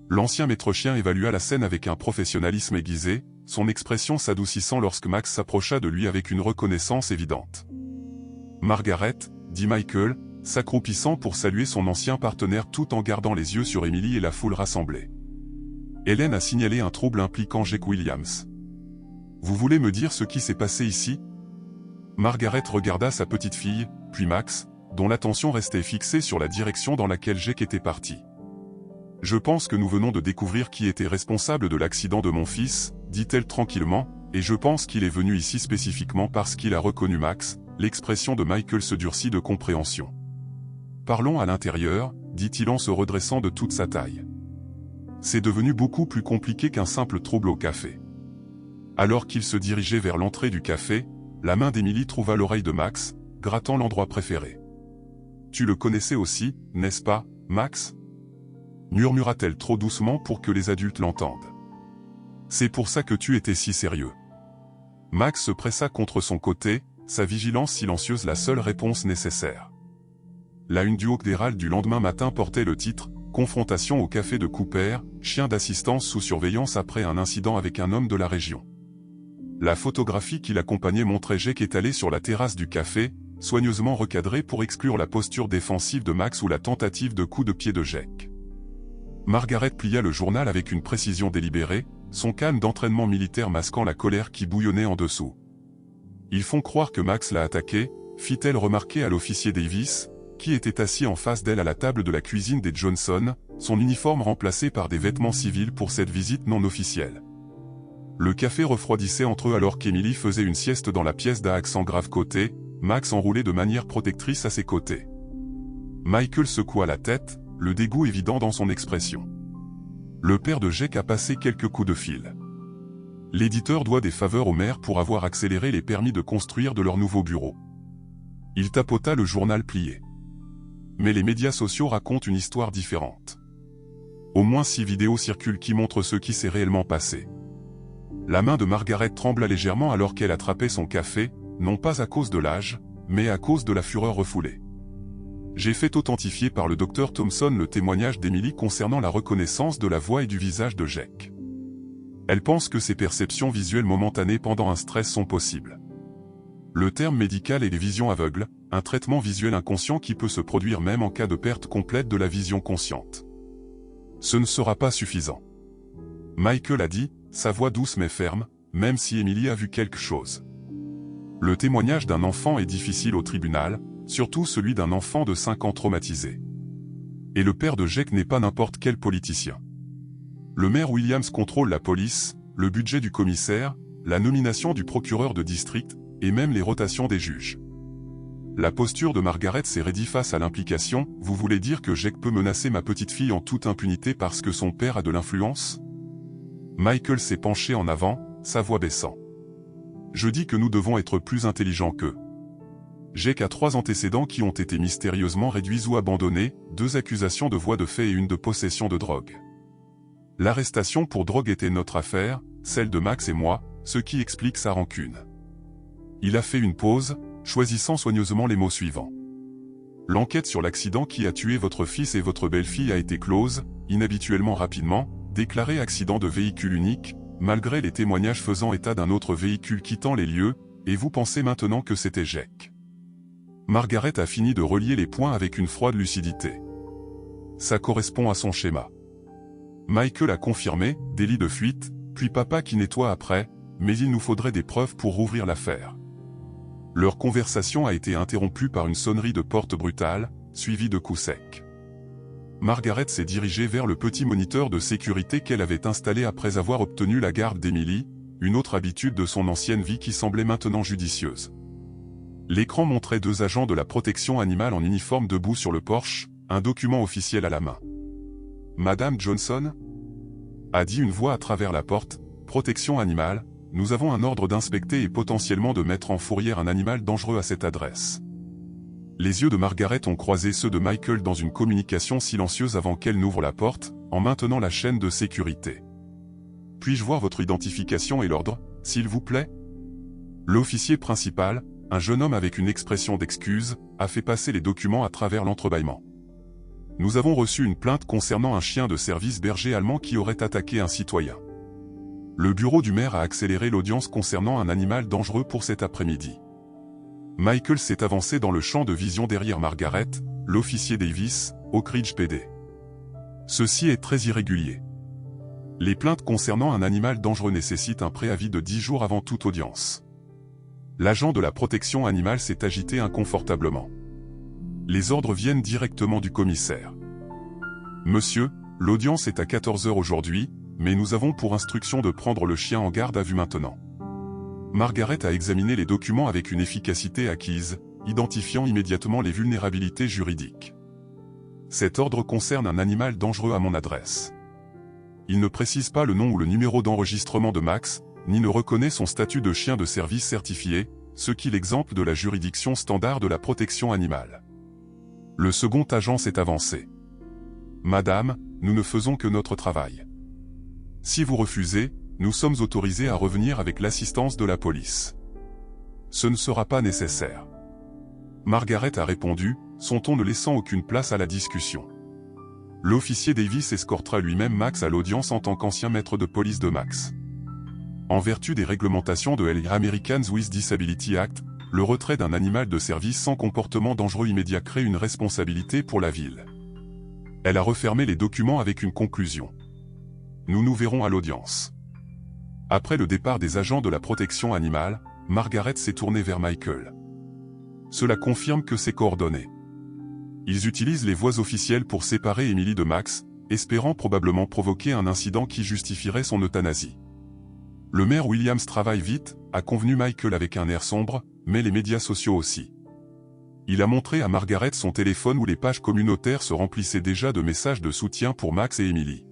L'ancien maître-chien évalua la scène avec un professionnalisme aiguisé, son expression s'adoucissant lorsque Max s'approcha de lui avec une reconnaissance évidente. « Margaret », dit Michael, s'accroupissant pour saluer son ancien partenaire tout en gardant les yeux sur Emily et la foule rassemblée. Hélène a signalé un trouble impliquant Jake Williams. « Vous voulez me dire ce qui s'est passé ici ?» Margaret regarda sa petite fille, puis Max, dont l'attention restait fixée sur la direction dans laquelle Jake était parti. Je pense que nous venons de découvrir qui était responsable de l'accident de mon fils, dit-elle tranquillement, et je pense qu'il est venu ici spécifiquement parce qu'il a reconnu Max. L'expression de Michael se durcit de compréhension. Parlons à l'intérieur, dit-il en se redressant de toute sa taille. C'est devenu beaucoup plus compliqué qu'un simple trouble au café. Alors qu'il se dirigeait vers l'entrée du café, la main d'Emily trouva l'oreille de Max, grattant l'endroit préféré. « Tu le connaissais aussi, n'est-ce pas, Max ?» murmura-t-elle trop doucement pour que les adultes l'entendent. « C'est pour ça que tu étais si sérieux. » Max se pressa contre son côté, sa vigilance silencieuse la seule réponse nécessaire. La une du Herald du lendemain matin portait le titre « Confrontation au café de Cooper, chien d'assistance sous surveillance après un incident avec un homme de la région ». La photographie qui l'accompagnait montrait Jake étalé sur la terrasse du café, soigneusement recadré pour exclure la posture défensive de Max ou la tentative de coup de pied de Jake. Margaret plia le journal avec une précision délibérée, son calme d'entraînement militaire masquant la colère qui bouillonnait en dessous. « Ils font croire que Max l'a attaqué », fit-elle remarquer à l'officier Davis, qui était assis en face d'elle à la table de la cuisine des Johnson, son uniforme remplacé par des vêtements civils pour cette visite non officielle. Le café refroidissait entre eux alors qu'Emily faisait une sieste dans la pièce d'à accent grave côté, Max enroulé de manière protectrice à ses côtés. Michael secoua la tête, le dégoût évident dans son expression. Le père de Jake a passé quelques coups de fil. L'éditeur doit des faveurs au maire pour avoir accéléré les permis de construire de leur nouveau bureau. Il tapota le journal plié. Mais les médias sociaux racontent une histoire différente. Au moins 6 vidéos circulent qui montrent ce qui s'est réellement passé. La main de Margaret trembla légèrement alors qu'elle attrapait son café, non pas à cause de l'âge, mais à cause de la fureur refoulée. J'ai fait authentifier par le docteur Thompson le témoignage d'Emily concernant la reconnaissance de la voix et du visage de Jake. Elle pense que ces perceptions visuelles momentanées pendant un stress sont possibles. Le terme médical est les visions aveugles, un traitement visuel inconscient qui peut se produire même en cas de perte complète de la vision consciente. Ce ne sera pas suffisant. Michael a dit, sa voix douce mais ferme, même si Emily a vu quelque chose. Le témoignage d'un enfant est difficile au tribunal, surtout celui d'un enfant de 5 ans traumatisé. Et le père de Jake n'est pas n'importe quel politicien. Le maire Williams contrôle la police, le budget du commissaire, la nomination du procureur de district, et même les rotations des juges. La posture de Margaret s'est raidie face à l'implication. Vous voulez dire que Jake peut menacer ma petite fille en toute impunité parce que son père a de l'influence? Michael s'est penché en avant, sa voix baissant. Je dis que nous devons être plus intelligents qu'eux. Jake a 3 antécédents qui ont été mystérieusement réduits ou abandonnés, 2 accusations de voies de fait et une de possession de drogue. L'arrestation pour drogue était notre affaire, celle de Max et moi, ce qui explique sa rancune. Il a fait une pause, choisissant soigneusement les mots suivants. L'enquête sur l'accident qui a tué votre fils et votre belle-fille a été close, inhabituellement rapidement, déclaré accident de véhicule unique, malgré les témoignages faisant état d'un autre véhicule quittant les lieux, et vous pensez maintenant que c'était Jake. Margaret a fini de relier les points avec une froide lucidité. Ça correspond à son schéma. Michael a confirmé, délit de fuite, puis papa qui nettoie après, mais il nous faudrait des preuves pour rouvrir l'affaire. Leur conversation a été interrompue par une sonnerie de porte brutale, suivie de coups secs. Margaret s'est dirigée vers le petit moniteur de sécurité qu'elle avait installé après avoir obtenu la garde d'Emily, une autre habitude de son ancienne vie qui semblait maintenant judicieuse. L'écran montrait 2 agents de la protection animale en uniforme debout sur le porche, un document officiel à la main. « Madame Johnson ?» a dit une voix à travers la porte. « Protection animale, nous avons un ordre d'inspecter et potentiellement de mettre en fourrière un animal dangereux à cette adresse. » Les yeux de Margaret ont croisé ceux de Michael dans une communication silencieuse avant qu'elle n'ouvre la porte, en maintenant la chaîne de sécurité. « Puis-je voir votre identification et l'ordre, s'il vous plaît ?» L'officier principal, un jeune homme avec une expression d'excuse, a fait passer les documents à travers l'entrebâillement. « Nous avons reçu une plainte concernant un chien de service berger allemand qui aurait attaqué un citoyen. Le bureau du maire a accéléré l'audience concernant un animal dangereux pour cet après-midi. » Michael s'est avancé dans le champ de vision derrière Margaret, l'officier Davis, Oak Ridge PD. Ceci est très irrégulier. Les plaintes concernant un animal dangereux nécessitent un préavis de 10 jours avant toute audience. L'agent de la protection animale s'est agité inconfortablement. Les ordres viennent directement du commissaire. Monsieur, L'audience est à 14 h aujourd'hui, mais nous avons pour instruction de prendre le chien en garde à vue maintenant. Margaret a examiné les documents avec une efficacité acquise, identifiant immédiatement les vulnérabilités juridiques. Cet ordre concerne un animal dangereux à mon adresse. Il ne précise pas le nom ou le numéro d'enregistrement de Max, ni ne reconnaît son statut de chien de service certifié, ce qui l'exemple de la juridiction standard de la protection animale. Le second agent s'est avancé. Madame, nous ne faisons que notre travail. Si vous refusez, nous sommes autorisés à revenir avec l'assistance de la police. Ce ne sera pas nécessaire. Margaret a répondu, son ton ne laissant aucune place à la discussion. L'officier Davis escortera lui-même Max à l'audience en tant qu'ancien maître de police de Max. En vertu des réglementations de l'Americans with Disability Act, le retrait d'un animal de service sans comportement dangereux immédiat crée une responsabilité pour la ville. Elle a refermé les documents avec une conclusion. Nous nous verrons à l'audience. Après le départ des agents de la protection animale, Margaret s'est tournée vers Michael. Cela confirme que c'est coordonné. Ils utilisent les voies officielles pour séparer Emily de Max, espérant probablement provoquer un incident qui justifierait son euthanasie. Le maire Williams travaille vite, a convenu Michael avec un air sombre, mais les médias sociaux aussi. Il a montré à Margaret son téléphone où les pages communautaires se remplissaient déjà de messages de soutien pour Max et Emily.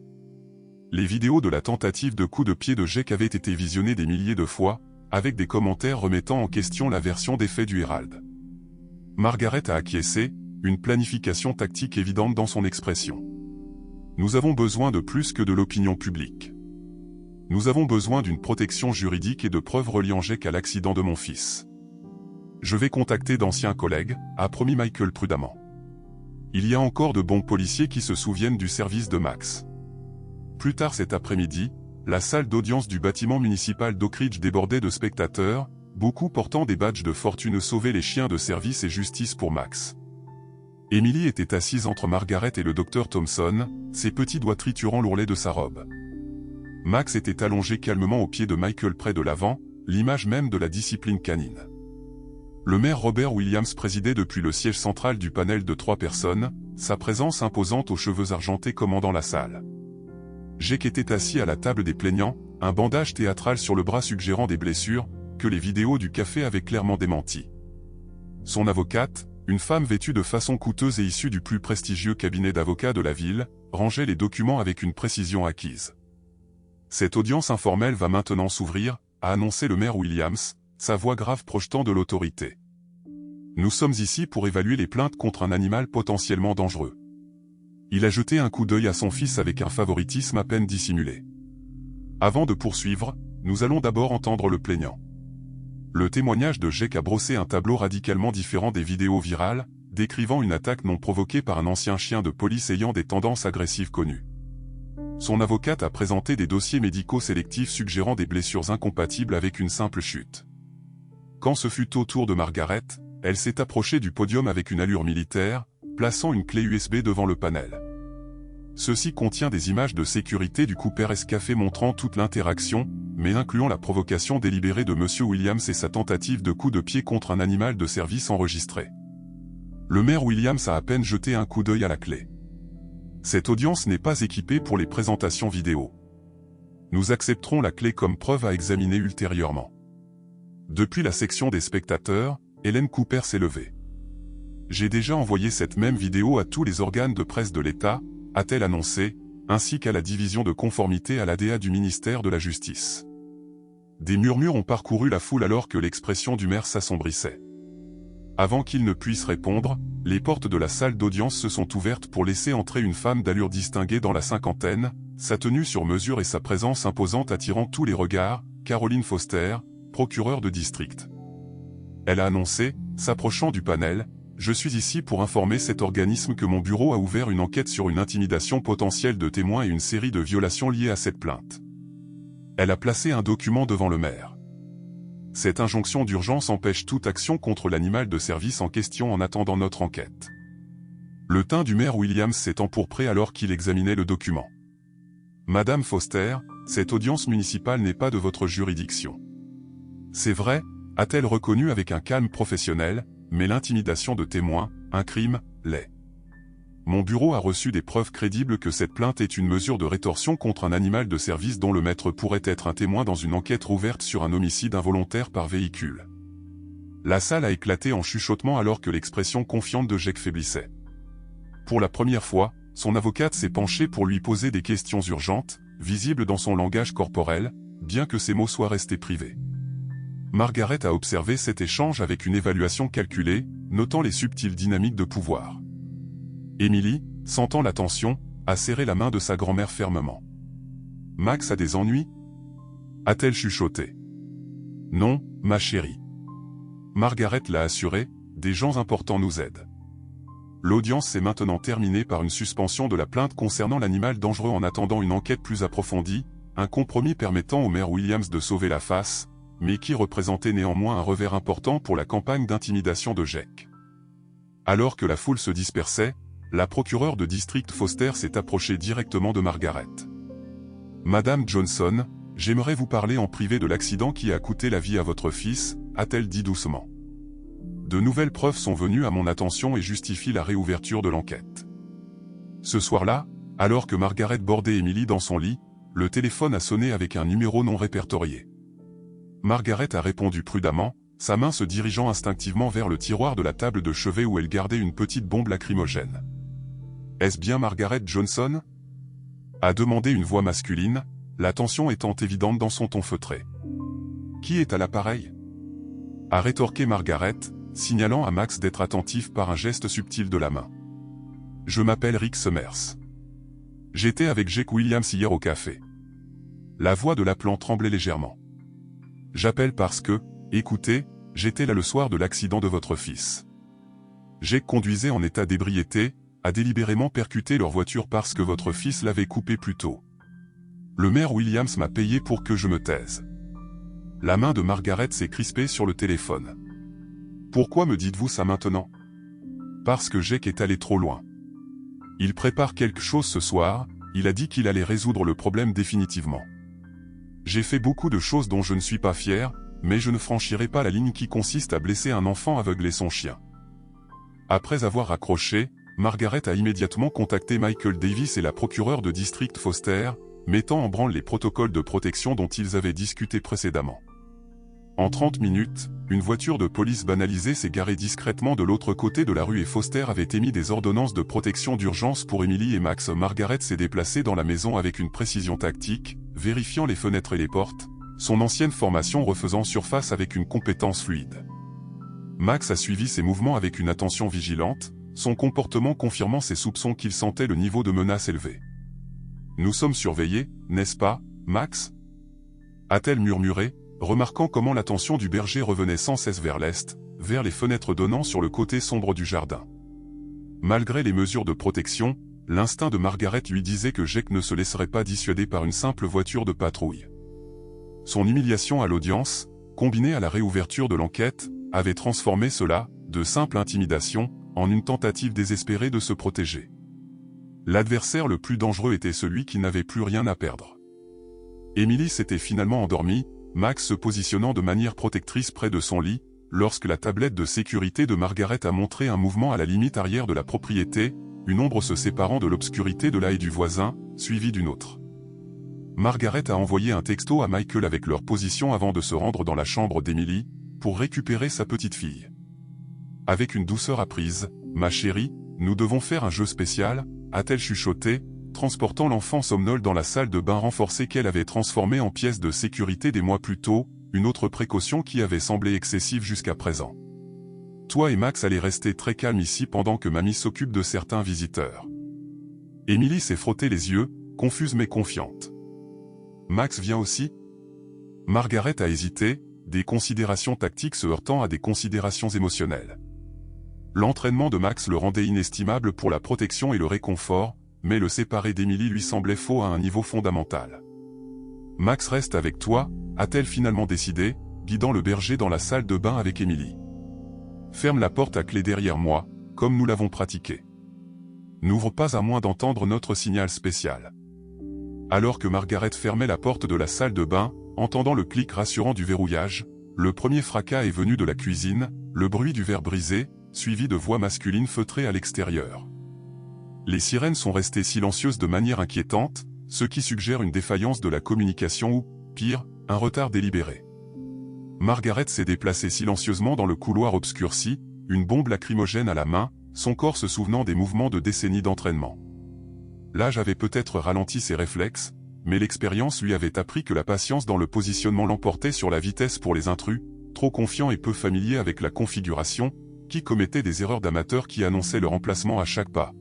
Les vidéos de la tentative de coup de pied de Jake avaient été visionnées des milliers de fois, avec des commentaires remettant en question la version des faits du Herald. Margaret a acquiescé, une planification tactique évidente dans son expression. Nous avons besoin de plus que de l'opinion publique. Nous avons besoin d'une protection juridique et de preuves reliant Jake à l'accident de mon fils. Je vais contacter d'anciens collègues, a promis Michael prudemment. Il y a encore de bons policiers qui se souviennent du service de Max. Plus tard cet après-midi, la salle d'audience du bâtiment municipal d'Oak Ridge débordait de spectateurs, beaucoup portant des badges de fortune sauver les chiens de service et justice pour Max. Emily était assise entre Margaret et le docteur Thompson, ses petits doigts triturant l'ourlet de sa robe. Max était allongé calmement au pied de Michael près de l'avant, l'image même de la discipline canine. Le maire Robert Williams présidait depuis le siège central du panel de 3 personnes, sa présence imposante aux cheveux argentés commandant la salle. Jake était assis à la table des plaignants, un bandage théâtral sur le bras suggérant des blessures, que les vidéos du café avaient clairement démenti. Son avocate, une femme vêtue de façon coûteuse et issue du plus prestigieux cabinet d'avocats de la ville, rangeait les documents avec une précision acquise. Cette audience informelle va maintenant s'ouvrir, a annoncé le maire Williams, sa voix grave projetant de l'autorité. Nous sommes ici pour évaluer les plaintes contre un animal potentiellement dangereux. Il a jeté un coup d'œil à son fils avec un favoritisme à peine dissimulé. Avant de poursuivre, nous allons d'abord entendre le plaignant. Le témoignage de Jake a brossé un tableau radicalement différent des vidéos virales, décrivant une attaque non provoquée par un ancien chien de police ayant des tendances agressives connues. Son avocate a présenté des dossiers médicaux sélectifs suggérant des blessures incompatibles avec une simple chute. Quand ce fut au tour de Margaret, elle s'est approchée du podium avec une allure militaire, plaçant une clé USB devant le panel. Ceci contient des images de sécurité du Cooper Café montrant toute l'interaction, mais incluant la provocation délibérée de M. Williams et sa tentative de coup de pied contre un animal de service enregistré. Le maire Williams a à peine jeté un coup d'œil à la clé. Cette audience n'est pas équipée pour les présentations vidéo. Nous accepterons la clé comme preuve à examiner ultérieurement. Depuis la section des spectateurs, Hélène Cooper s'est levée. J'ai déjà envoyé cette même vidéo à tous les organes de presse de l'État, a-t-elle annoncé, ainsi qu'à la division de conformité à l'ADA du ministère de la Justice. Des murmures ont parcouru la foule alors que l'expression du maire s'assombrissait. Avant qu'il ne puisse répondre, les portes de la salle d'audience se sont ouvertes pour laisser entrer une femme d'allure distinguée dans la cinquantaine, sa tenue sur mesure et sa présence imposante attirant tous les regards, Caroline Foster, procureure de district. Elle a annoncé, s'approchant du panel, « Je suis ici pour informer cet organisme que mon bureau a ouvert une enquête sur une intimidation potentielle de témoins et une série de violations liées à cette plainte. » Elle a placé un document devant le maire. Cette injonction d'urgence empêche toute action contre l'animal de service en question en attendant notre enquête. Le teint du maire Williams s'est empourpré alors qu'il examinait le document. « Madame Foster, cette audience municipale n'est pas de votre juridiction. » C'est vrai, a-t-elle reconnu avec un calme professionnel, mais l'intimidation de témoins, un crime, l'est. mon bureau a reçu des preuves crédibles que cette plainte est une mesure de rétorsion contre un animal de service dont le maître pourrait être un témoin dans une enquête ouverte sur un homicide involontaire par véhicule. » La salle a éclaté en chuchotements alors que l'expression confiante de Jake faiblissait. Pour la première fois, son avocate s'est penchée pour lui poser des questions urgentes, visibles dans son langage corporel, bien que ses mots soient restés privés. Margaret a observé cet échange avec une évaluation calculée, notant les subtiles dynamiques de pouvoir. Emily, sentant la tension, a serré la main de sa grand-mère fermement. « Max a des ennuis ?» a-t-elle chuchoté. « Non, ma chérie. » Margaret l'a assuré, « Des gens importants nous aident. » L'audience s'est maintenant terminée par une suspension de la plainte concernant l'animal dangereux en attendant une enquête plus approfondie, un compromis permettant au maire Williams de sauver la face, mais qui représentait néanmoins un revers important pour la campagne d'intimidation de Jake. Alors que la foule se dispersait, la procureure de district Foster s'est approchée directement de Margaret. « Madame Johnson, j'aimerais vous parler en privé de l'accident qui a coûté la vie à votre fils, » a-t-elle dit doucement. De nouvelles preuves sont venues à mon attention et justifient la réouverture de l'enquête. Ce soir-là, alors que Margaret bordait Emily dans son lit, le téléphone a sonné avec un numéro non répertorié. Margaret a répondu prudemment, sa main se dirigeant instinctivement vers le tiroir de la table de chevet où elle gardait une petite bombe lacrymogène. « Est-ce bien Margaret Johnson ?» a demandé une voix masculine, la tension étant évidente dans son ton feutré. « Qui est à l'appareil ?» a rétorqué Margaret, signalant à Max d'être attentif par un geste subtil de la main. « Je m'appelle Rick Summers. J'étais avec Jake Williams hier au café. » La voix de l'appelant tremblait légèrement. « J'appelle parce que, écoutez, j'étais là le soir de l'accident de votre fils. Jake conduisait en état d'ébriété, a délibérément percuté leur voiture parce que votre fils l'avait coupé plus tôt. Le maire Williams m'a payé pour que je me taise. » La main de Margaret s'est crispée sur le téléphone. « Pourquoi me dites-vous ça maintenant ? » Parce que Jake est allé trop loin. Il prépare quelque chose ce soir, il a dit qu'il allait résoudre le problème définitivement. J'ai fait beaucoup de choses dont je ne suis pas fier, mais je ne franchirai pas la ligne qui consiste à blesser un enfant aveugle et son chien. Après avoir raccroché, Margaret a immédiatement contacté Michael Davis et la procureure de district Foster, mettant en branle les protocoles de protection dont ils avaient discuté précédemment. En 30 minutes, une voiture de police banalisée s'est garée discrètement de l'autre côté de la rue et Foster avait émis des ordonnances de protection d'urgence pour Emily et Max. Margaret s'est déplacée dans la maison avec une précision tactique, vérifiant les fenêtres et les portes, son ancienne formation refaisant surface avec une compétence fluide. Max a suivi ses mouvements avec une attention vigilante, son comportement confirmant ses soupçons qu'il sentait le niveau de menace élevé. « Nous sommes surveillés, n'est-ce pas, Max ?» a-t-elle murmuré, remarquant comment l'attention du berger revenait sans cesse vers l'est, vers les fenêtres donnant sur le côté sombre du jardin. Malgré les mesures de protection, l'instinct de Margaret lui disait que Jake ne se laisserait pas dissuader par une simple voiture de patrouille. Son humiliation à l'audience, combinée à la réouverture de l'enquête, avait transformé cela, de simple intimidation, en une tentative désespérée de se protéger. L'adversaire le plus dangereux était celui qui n'avait plus rien à perdre. Emily s'était finalement endormie, Max se positionnant de manière protectrice près de son lit, lorsque la tablette de sécurité de Margaret a montré un mouvement à la limite arrière de la propriété, une ombre se séparant de l'obscurité de la haie du voisin, suivie d'une autre. Margaret a envoyé un texto à Michael avec leur position avant de se rendre dans la chambre d'Emily, pour récupérer sa petite fille. Avec une douceur apprise, « Ma chérie, nous devons faire un jeu spécial », a-t-elle chuchoté, transportant l'enfant somnole dans la salle de bain renforcée qu'elle avait transformée en pièce de sécurité des mois plus tôt, une autre précaution qui avait semblé excessive jusqu'à présent. « Toi et Max allez rester très calmes ici pendant que mamie s'occupe de certains visiteurs. » Emily s'est frotté les yeux, confuse mais confiante. « Max vient aussi ?» Margaret a hésité, des considérations tactiques se heurtant à des considérations émotionnelles. L'entraînement de Max le rendait inestimable pour la protection et le réconfort, mais le séparer d'Emily lui semblait faux à un niveau fondamental. « Max reste avec toi », a-t-elle finalement décidé, guidant le berger dans la salle de bain avec Emily. « Ferme la porte à clé derrière moi, comme nous l'avons pratiqué. N'ouvre pas à moins d'entendre notre signal spécial. » Alors que Margaret fermait la porte de la salle de bain, entendant le clic rassurant du verrouillage, le premier fracas est venu de la cuisine, le bruit du verre brisé, suivi de voix masculines feutrées à l'extérieur. « Les sirènes sont restées silencieuses de manière inquiétante, ce qui suggère une défaillance de la communication ou, pire, un retard délibéré. Margaret s'est déplacée silencieusement dans le couloir obscurci, une bombe lacrymogène à la main, son corps se souvenant des mouvements de décennies d'entraînement. L'âge avait peut-être ralenti ses réflexes, mais l'expérience lui avait appris que la patience dans le positionnement l'emportait sur la vitesse pour les intrus, trop confiants et peu familiers avec la configuration, qui commettaient des erreurs d'amateurs qui annonçaient leur emplacement à chaque pas.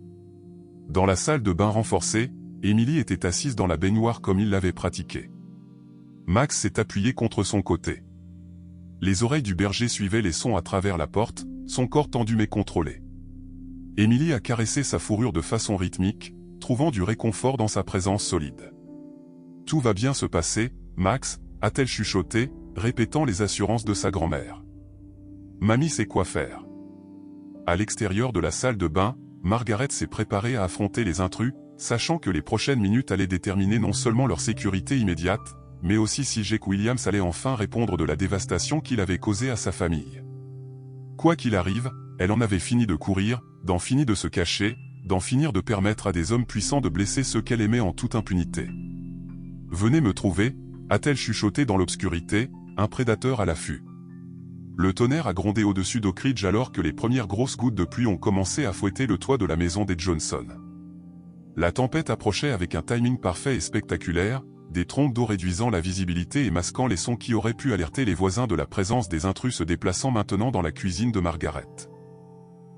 Dans la salle de bain renforcée, Emily était assise dans la baignoire comme il l'avait pratiqué. Max s'est appuyé contre son côté. Les oreilles du berger suivaient les sons à travers la porte, son corps tendu mais contrôlé. Emily a caressé sa fourrure de façon rythmique, trouvant du réconfort dans sa présence solide. « Tout va bien se passer, Max », a-t-elle chuchoté, répétant les assurances de sa grand-mère. « Mamie sait quoi faire. » À l'extérieur de la salle de bain, Margaret s'est préparée à affronter les intrus, sachant que les prochaines minutes allaient déterminer non seulement leur sécurité immédiate, mais aussi si Jake Williams allait enfin répondre de la dévastation qu'il avait causée à sa famille. Quoi qu'il arrive, elle en avait fini de courir, d'en finir de se cacher, d'en finir de permettre à des hommes puissants de blesser ceux qu'elle aimait en toute impunité. « Venez me trouver », a-t-elle chuchoté dans l'obscurité, un prédateur à l'affût. Le tonnerre a grondé au-dessus d'Oak Ridge alors que les premières grosses gouttes de pluie ont commencé à fouetter le toit de la maison des Johnson. La tempête approchait avec un timing parfait et spectaculaire, des trompes d'eau réduisant la visibilité et masquant les sons qui auraient pu alerter les voisins de la présence des intrus se déplaçant maintenant dans la cuisine de Margaret.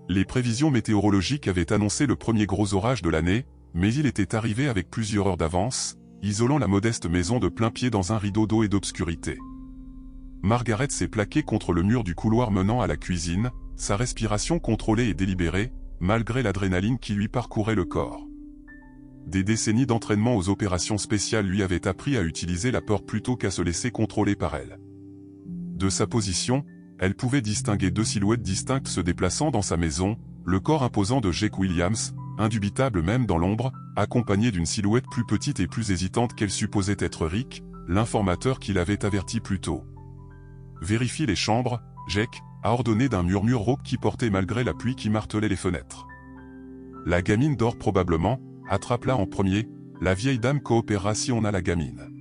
Les prévisions météorologiques avaient annoncé le premier gros orage de l'année, mais il était arrivé avec plusieurs heures d'avance, isolant la modeste maison de plein pied dans un rideau d'eau et d'obscurité. Margaret s'est plaquée contre le mur du couloir menant à la cuisine, sa respiration contrôlée et délibérée, malgré l'adrénaline qui lui parcourait le corps. Des décennies d'entraînement aux opérations spéciales lui avaient appris à utiliser la peur plutôt qu'à se laisser contrôler par elle. De sa position, elle pouvait distinguer deux silhouettes distinctes se déplaçant dans sa maison, le corps imposant de Jake Williams, indubitable même dans l'ombre, accompagné d'une silhouette plus petite et plus hésitante qu'elle supposait être Rick, l'informateur qui l'avait averti plus tôt. « Vérifie les chambres, Jake », a ordonné d'un murmure rauque qui portait malgré la pluie qui martelait les fenêtres. « La gamine dort probablement, attrape-la en premier, la vieille dame coopérera si on a la gamine. »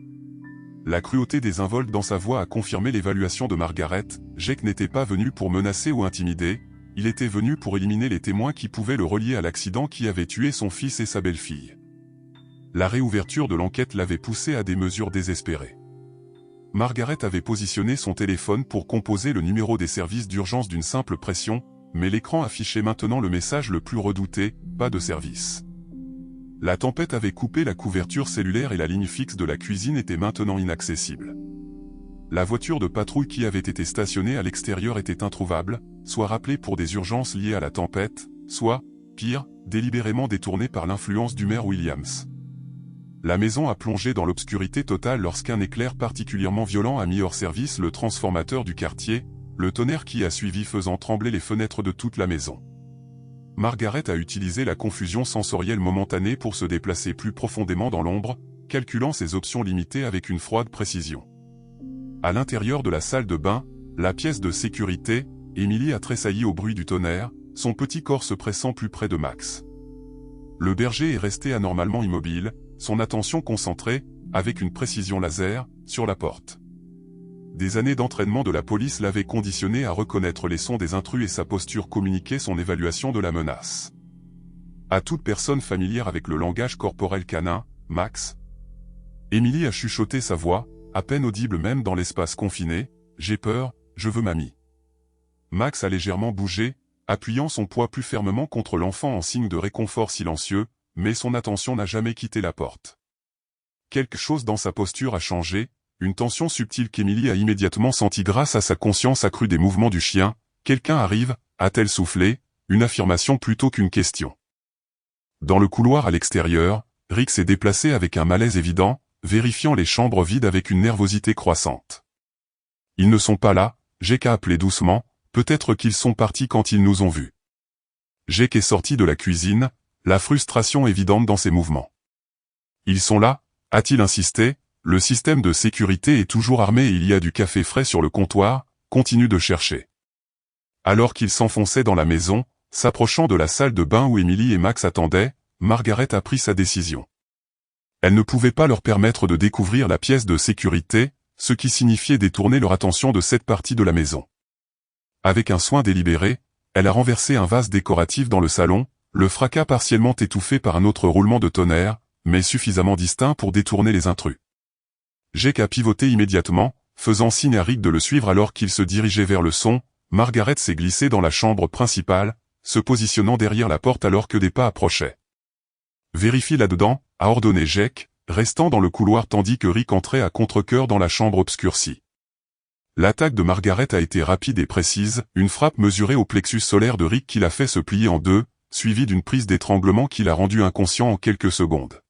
La cruauté désinvolte dans sa voix a confirmé l'évaluation de Margaret. Jake n'était pas venu pour menacer ou intimider, il était venu pour éliminer les témoins qui pouvaient le relier à l'accident qui avait tué son fils et sa belle-fille. La réouverture de l'enquête l'avait poussé à des mesures désespérées. Margaret avait positionné son téléphone pour composer le numéro des services d'urgence d'une simple pression, mais l'écran affichait maintenant le message le plus redouté, pas de service. La tempête avait coupé la couverture cellulaire et la ligne fixe de la cuisine était maintenant inaccessible. La voiture de patrouille qui avait été stationnée à l'extérieur était introuvable, soit rappelée pour des urgences liées à la tempête, soit, pire, délibérément détournée par l'influence du maire Williams. La maison a plongé dans l'obscurité totale lorsqu'un éclair particulièrement violent a mis hors service le transformateur du quartier, le tonnerre qui a suivi faisant trembler les fenêtres de toute la maison. Margaret a utilisé la confusion sensorielle momentanée pour se déplacer plus profondément dans l'ombre, calculant ses options limitées avec une froide précision. À l'intérieur de la salle de bain, la pièce de sécurité, Emily a tressailli au bruit du tonnerre, son petit corps se pressant plus près de Max. Le berger est resté anormalement immobile, son attention concentrée, avec une précision laser, sur la porte. Des années d'entraînement de la police l'avaient conditionné à reconnaître les sons des intrus et sa posture communiquait son évaluation de la menace. À toute personne familière avec le langage corporel canin, Max. Emily a chuchoté sa voix, à peine audible même dans l'espace confiné, « J'ai peur, je veux mamie ». Max a légèrement bougé, appuyant son poids plus fermement contre l'enfant en signe de réconfort silencieux, mais son attention n'a jamais quitté la porte. Quelque chose dans sa posture a changé, une tension subtile qu'Emily a immédiatement sentie grâce à sa conscience accrue des mouvements du chien. « Quelqu'un arrive », a-t-elle soufflé, une affirmation plutôt qu'une question. Dans le couloir à l'extérieur, Rick s'est déplacé avec un malaise évident, vérifiant les chambres vides avec une nervosité croissante. « Ils ne sont pas là », Jake a appelé doucement, « peut-être qu'ils sont partis quand ils nous ont vus. » Jake est sorti de la cuisine, la frustration évidente dans ses mouvements. « Ils sont là », a-t-il insisté, « le système de sécurité est toujours armé et il y a du café frais sur le comptoir, continue de chercher. » Alors qu'il s'enfonçait dans la maison, s'approchant de la salle de bain où Emily et Max attendaient, Margaret a pris sa décision. Elle ne pouvait pas leur permettre de découvrir la pièce de sécurité, ce qui signifiait détourner leur attention de cette partie de la maison. Avec un soin délibéré, elle a renversé un vase décoratif dans le salon, le fracas partiellement étouffé par un autre roulement de tonnerre, mais suffisamment distinct pour détourner les intrus. Jake a pivoté immédiatement, faisant signe à Rick de le suivre alors qu'il se dirigeait vers le son. Margaret s'est glissée dans la chambre principale, se positionnant derrière la porte alors que des pas approchaient. « Vérifie là-dedans », a ordonné Jake, restant dans le couloir tandis que Rick entrait à contre-cœur dans la chambre obscurcie. L'attaque de Margaret a été rapide et précise, une frappe mesurée au plexus solaire de Rick qui l'a fait se plier en deux, suivie d'une prise d'étranglement qui l'a rendu inconscient en quelques secondes.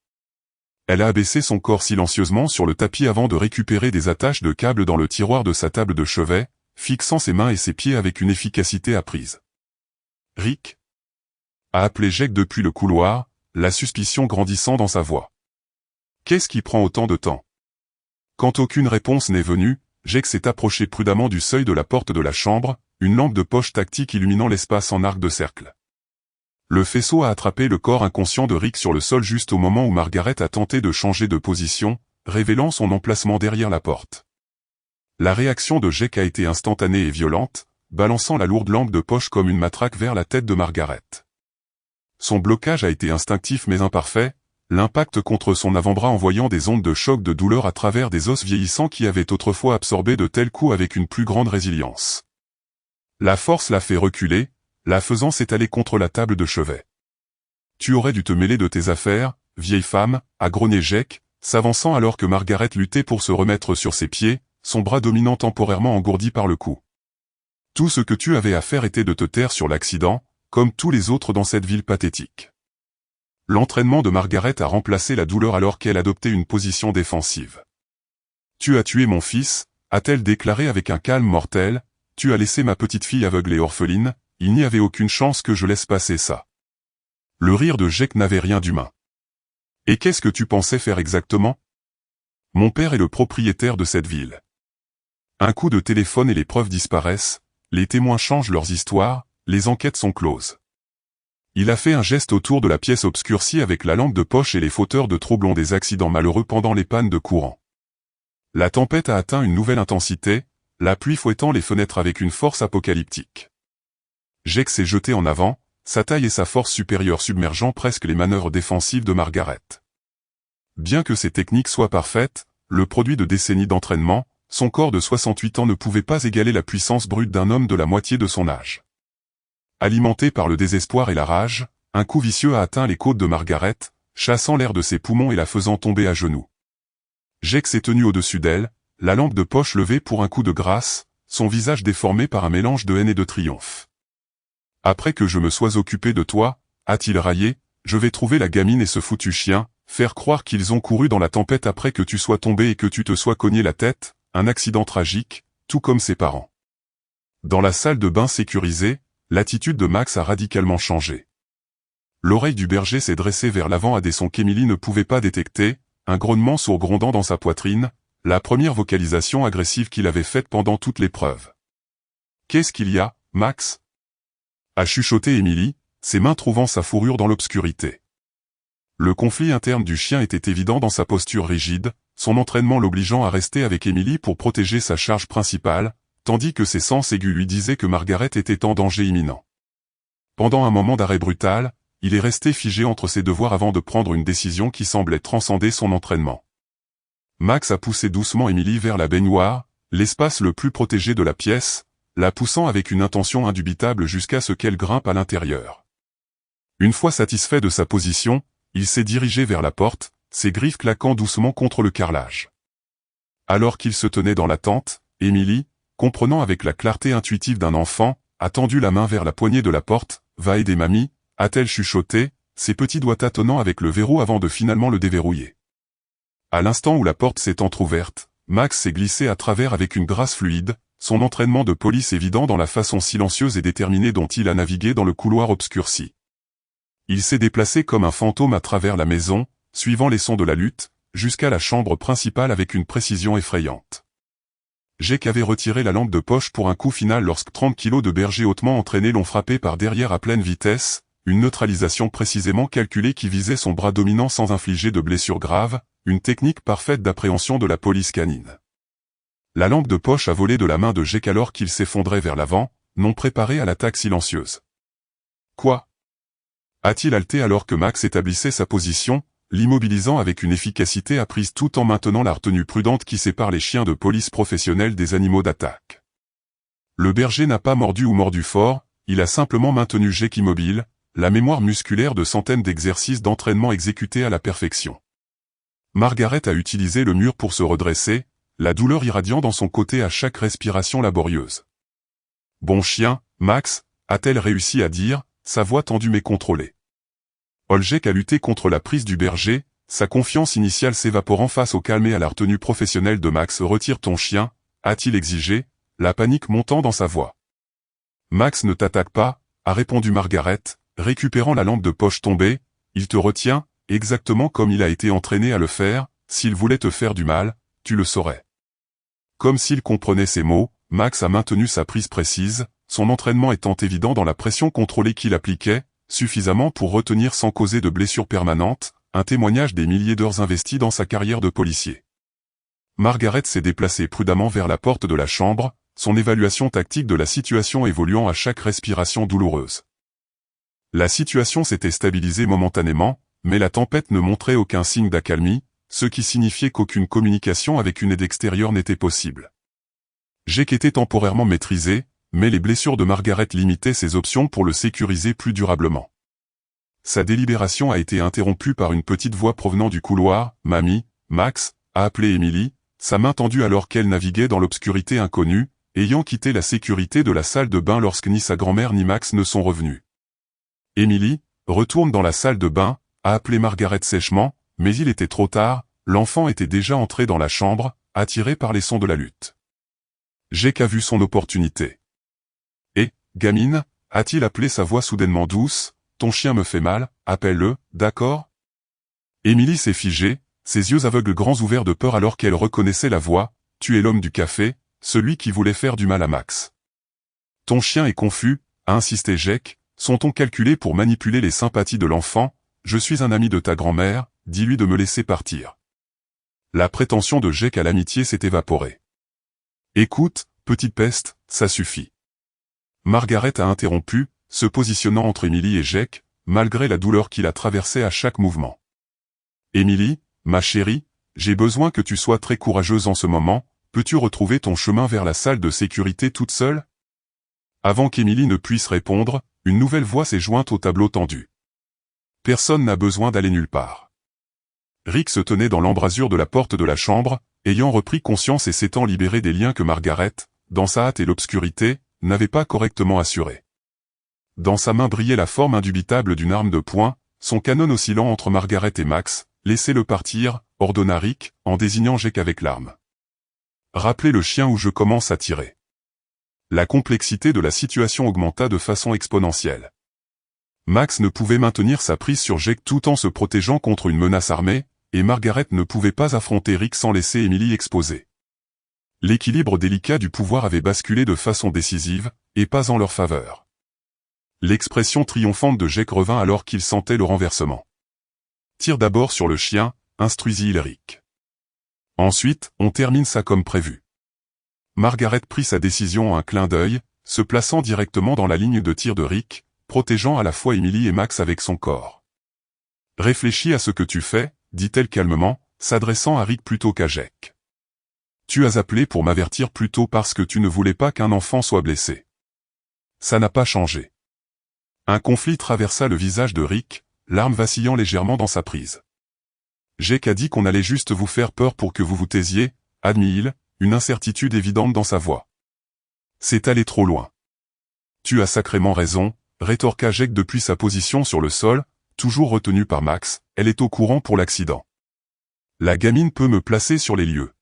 Elle a abaissé son corps silencieusement sur le tapis avant de récupérer des attaches de câbles dans le tiroir de sa table de chevet, fixant ses mains et ses pieds avec une efficacité apprise. « Rick » a appelé Jake depuis le couloir, la suspicion grandissant dans sa voix. « Qu'est-ce qui prend autant de temps ?» Quand aucune réponse n'est venue, Jake s'est approché prudemment du seuil de la porte de la chambre, une lampe de poche tactique illuminant l'espace en arc de cercle. Le faisceau a attrapé le corps inconscient de Rick sur le sol juste au moment où Margaret a tenté de changer de position, révélant son emplacement derrière la porte. La réaction de Jake a été instantanée et violente, balançant la lourde lampe de poche comme une matraque vers la tête de Margaret. Son blocage a été instinctif mais imparfait, l'impact contre son avant-bras envoyant des ondes de choc de douleur à travers des os vieillissants qui avaient autrefois absorbé de tels coups avec une plus grande résilience. La force l'a fait reculer, la faisant s'étaler contre la table de chevet. « Tu aurais dû te mêler de tes affaires, vieille femme », a grogné Jake, s'avançant alors que Margaret luttait pour se remettre sur ses pieds, son bras dominant temporairement engourdi par le coup. « Tout ce que tu avais à faire était de te taire sur l'accident, comme tous les autres dans cette ville pathétique. » L'entraînement de Margaret a remplacé la douleur alors qu'elle adoptait une position défensive. « Tu as tué mon fils », a-t-elle déclaré avec un calme mortel, « tu as laissé ma petite fille aveugle et orpheline, il n'y avait aucune chance que je laisse passer ça. » Le rire de Jake n'avait rien d'humain. « Et qu'est-ce que tu pensais faire exactement ? Mon père est le propriétaire de cette ville. » Un coup de téléphone et les preuves disparaissent, les témoins changent leurs histoires, les enquêtes sont closes. Il a fait un geste autour de la pièce obscurcie avec la lampe de poche et les fauteurs de troubles ont des accidents malheureux pendant les pannes de courant. La tempête a atteint une nouvelle intensité, la pluie fouettant les fenêtres avec une force apocalyptique. Jake s'est jeté en avant, sa taille et sa force supérieure submergeant presque les manœuvres défensives de Margaret. Bien que ses techniques soient parfaites, le produit de décennies d'entraînement, son corps de 68 ans ne pouvait pas égaler la puissance brute d'un homme de la moitié de son âge. Alimenté par le désespoir et la rage, un coup vicieux a atteint les côtes de Margaret, chassant l'air de ses poumons et la faisant tomber à genoux. Jake s'est tenu au-dessus d'elle, la lampe de poche levée pour un coup de grâce, son visage déformé par un mélange de haine et de triomphe. « Après que je me sois occupé de toi, a-t-il raillé, je vais trouver la gamine et ce foutu chien, faire croire qu'ils ont couru dans la tempête après que tu sois tombé et que tu te sois cogné la tête, un accident tragique, tout comme ses parents. » Dans la salle de bain sécurisée, l'attitude de Max a radicalement changé. L'oreille du berger s'est dressée vers l'avant à des sons qu'Emily ne pouvait pas détecter, un grognement sourd grondant dans sa poitrine, la première vocalisation agressive qu'il avait faite pendant toute l'épreuve. « Qu'est-ce qu'il y a, Max ?» a chuchoté Emily, ses mains trouvant sa fourrure dans l'obscurité. Le conflit interne du chien était évident dans sa posture rigide, son entraînement l'obligeant à rester avec Emily pour protéger sa charge principale, tandis que ses sens aigus lui disaient que Margaret était en danger imminent. Pendant un moment d'arrêt brutal, il est resté figé entre ses devoirs avant de prendre une décision qui semblait transcender son entraînement. Max a poussé doucement Emily vers la baignoire, l'espace le plus protégé de la pièce, la poussant avec une intention indubitable jusqu'à ce qu'elle grimpe à l'intérieur. Une fois satisfait de sa position, il s'est dirigé vers la porte, ses griffes claquant doucement contre le carrelage. Alors qu'il se tenait dans la tente, Emily, comprenant avec la clarté intuitive d'un enfant, a tendu la main vers la poignée de la porte, « Va aider mamie », a-t-elle chuchoté, ses petits doigts tâtonnant avec le verrou avant de finalement le déverrouiller. À l'instant où la porte s'est entr'ouverte, Max s'est glissé à travers avec une grâce fluide, son entraînement de police évident dans la façon silencieuse et déterminée dont il a navigué dans le couloir obscurci. Il s'est déplacé comme un fantôme à travers la maison, suivant les sons de la lutte, jusqu'à la chambre principale avec une précision effrayante. Jake avait retiré la lampe de poche pour un coup final lorsque 30 kilos de berger hautement entraînés l'ont frappé par derrière à pleine vitesse, une neutralisation précisément calculée qui visait son bras dominant sans infliger de blessures graves, une technique parfaite d'appréhension de la police canine. La lampe de poche a volé de la main de Jake alors qu'il s'effondrait vers l'avant, non préparé à l'attaque silencieuse. Quoi? A-t-il halté alors que Max établissait sa position, l'immobilisant avec une efficacité apprise tout en maintenant la retenue prudente qui sépare les chiens de police professionnels des animaux d'attaque. Le berger n'a pas mordu ou mordu fort, il a simplement maintenu Jake immobile, la mémoire musculaire de centaines d'exercices d'entraînement exécutés à la perfection. Margaret a utilisé le mur pour se redresser, la douleur irradiant dans son côté à chaque respiration laborieuse. « Bon chien, Max », a-t-elle réussi à dire, sa voix tendue mais contrôlée. Jake a lutté contre la prise du berger, sa confiance initiale s'évaporant face au calme et à la retenue professionnelle de Max. « Retire ton chien », a-t-il exigé, la panique montant dans sa voix. « Max ne t'attaque pas », a répondu Margaret, récupérant la lampe de poche tombée, « il te retient, exactement comme il a été entraîné à le faire, s'il voulait te faire du mal, tu le saurais. » Comme s'il comprenait ces mots, Max a maintenu sa prise précise, son entraînement étant évident dans la pression contrôlée qu'il appliquait, suffisamment pour retenir sans causer de blessures permanentes, un témoignage des milliers d'heures investies dans sa carrière de policier. Margaret s'est déplacée prudemment vers la porte de la chambre, son évaluation tactique de la situation évoluant à chaque respiration douloureuse. La situation s'était stabilisée momentanément, mais la tempête ne montrait aucun signe d'accalmie, ce qui signifiait qu'aucune communication avec une aide extérieure n'était possible. Jake était temporairement maîtrisé, mais les blessures de Margaret limitaient ses options pour le sécuriser plus durablement. Sa délibération a été interrompue par une petite voix provenant du couloir. « Mamie, Max », a appelé Emily, sa main tendue alors qu'elle naviguait dans l'obscurité inconnue, ayant quitté la sécurité de la salle de bain lorsque ni sa grand-mère ni Max ne sont revenus. « Emily, retourne dans la salle de bain », a appelé Margaret sèchement, mais il était trop tard, l'enfant était déjà entré dans la chambre, attiré par les sons de la lutte. Jake a vu son opportunité. « Et, gamine », a-t-il appelé sa voix soudainement douce, « ton chien me fait mal, appelle-le, d'accord ?» Emily s'est figée, ses yeux aveugles grands ouverts de peur alors qu'elle reconnaissait la voix, « Tu es l'homme du café, celui qui voulait faire du mal à Max. »« Ton chien est confus », a insisté Jake, « son ton calculé pour manipuler les sympathies de l'enfant, je suis un ami de ta grand-mère, dis-lui de me laisser partir. » La prétention de Jake à l'amitié s'est évaporée. « Écoute, petite peste, ça suffit. » Margaret a interrompu, se positionnant entre Emily et Jake, malgré la douleur qu'il a traversée à chaque mouvement. « Emily, ma chérie, j'ai besoin que tu sois très courageuse en ce moment, peux-tu retrouver ton chemin vers la salle de sécurité toute seule ?» Avant qu'Emily ne puisse répondre, une nouvelle voix s'est jointe au tableau tendu. « Personne n'a besoin d'aller nulle part. » Rick se tenait dans l'embrasure de la porte de la chambre, ayant repris conscience et s'étant libéré des liens que Margaret, dans sa hâte et l'obscurité, n'avait pas correctement assurés. Dans sa main brillait la forme indubitable d'une arme de poing, son canon oscillant entre Margaret et Max. « Laissez-le partir », ordonna Rick, en désignant Jake avec l'arme. « Rappelez le chien ou je commence à tirer. » La complexité de la situation augmenta de façon exponentielle. Max ne pouvait maintenir sa prise sur Jake tout en se protégeant contre une menace armée, et Margaret ne pouvait pas affronter Rick sans laisser Emily exposée. L'équilibre délicat du pouvoir avait basculé de façon décisive, et pas en leur faveur. L'expression triomphante de Jake revint alors qu'il sentait le renversement. « Tire d'abord sur le chien », instruisit Rick. « Ensuite, on termine ça comme prévu. » Margaret prit sa décision en un clin d'œil, se plaçant directement dans la ligne de tir de Rick, protégeant à la fois Emily et Max avec son corps. « Réfléchis à ce que tu fais », dit-elle calmement, s'adressant à Rick plutôt qu'à Jake. « Tu as appelé pour m'avertir plus tôt parce que tu ne voulais pas qu'un enfant soit blessé. Ça n'a pas changé. » Un conflit traversa le visage de Rick, l'arme vacillant légèrement dans sa prise. « Jake a dit qu'on allait juste vous faire peur pour que vous vous taisiez, » admit-il, une incertitude évidente dans sa voix. « C'est allé trop loin. »« Tu as sacrément raison », rétorqua Jake depuis sa position sur le sol, toujours retenue par Max, elle est au courant pour l'accident. La gamine peut me placer sur les lieux.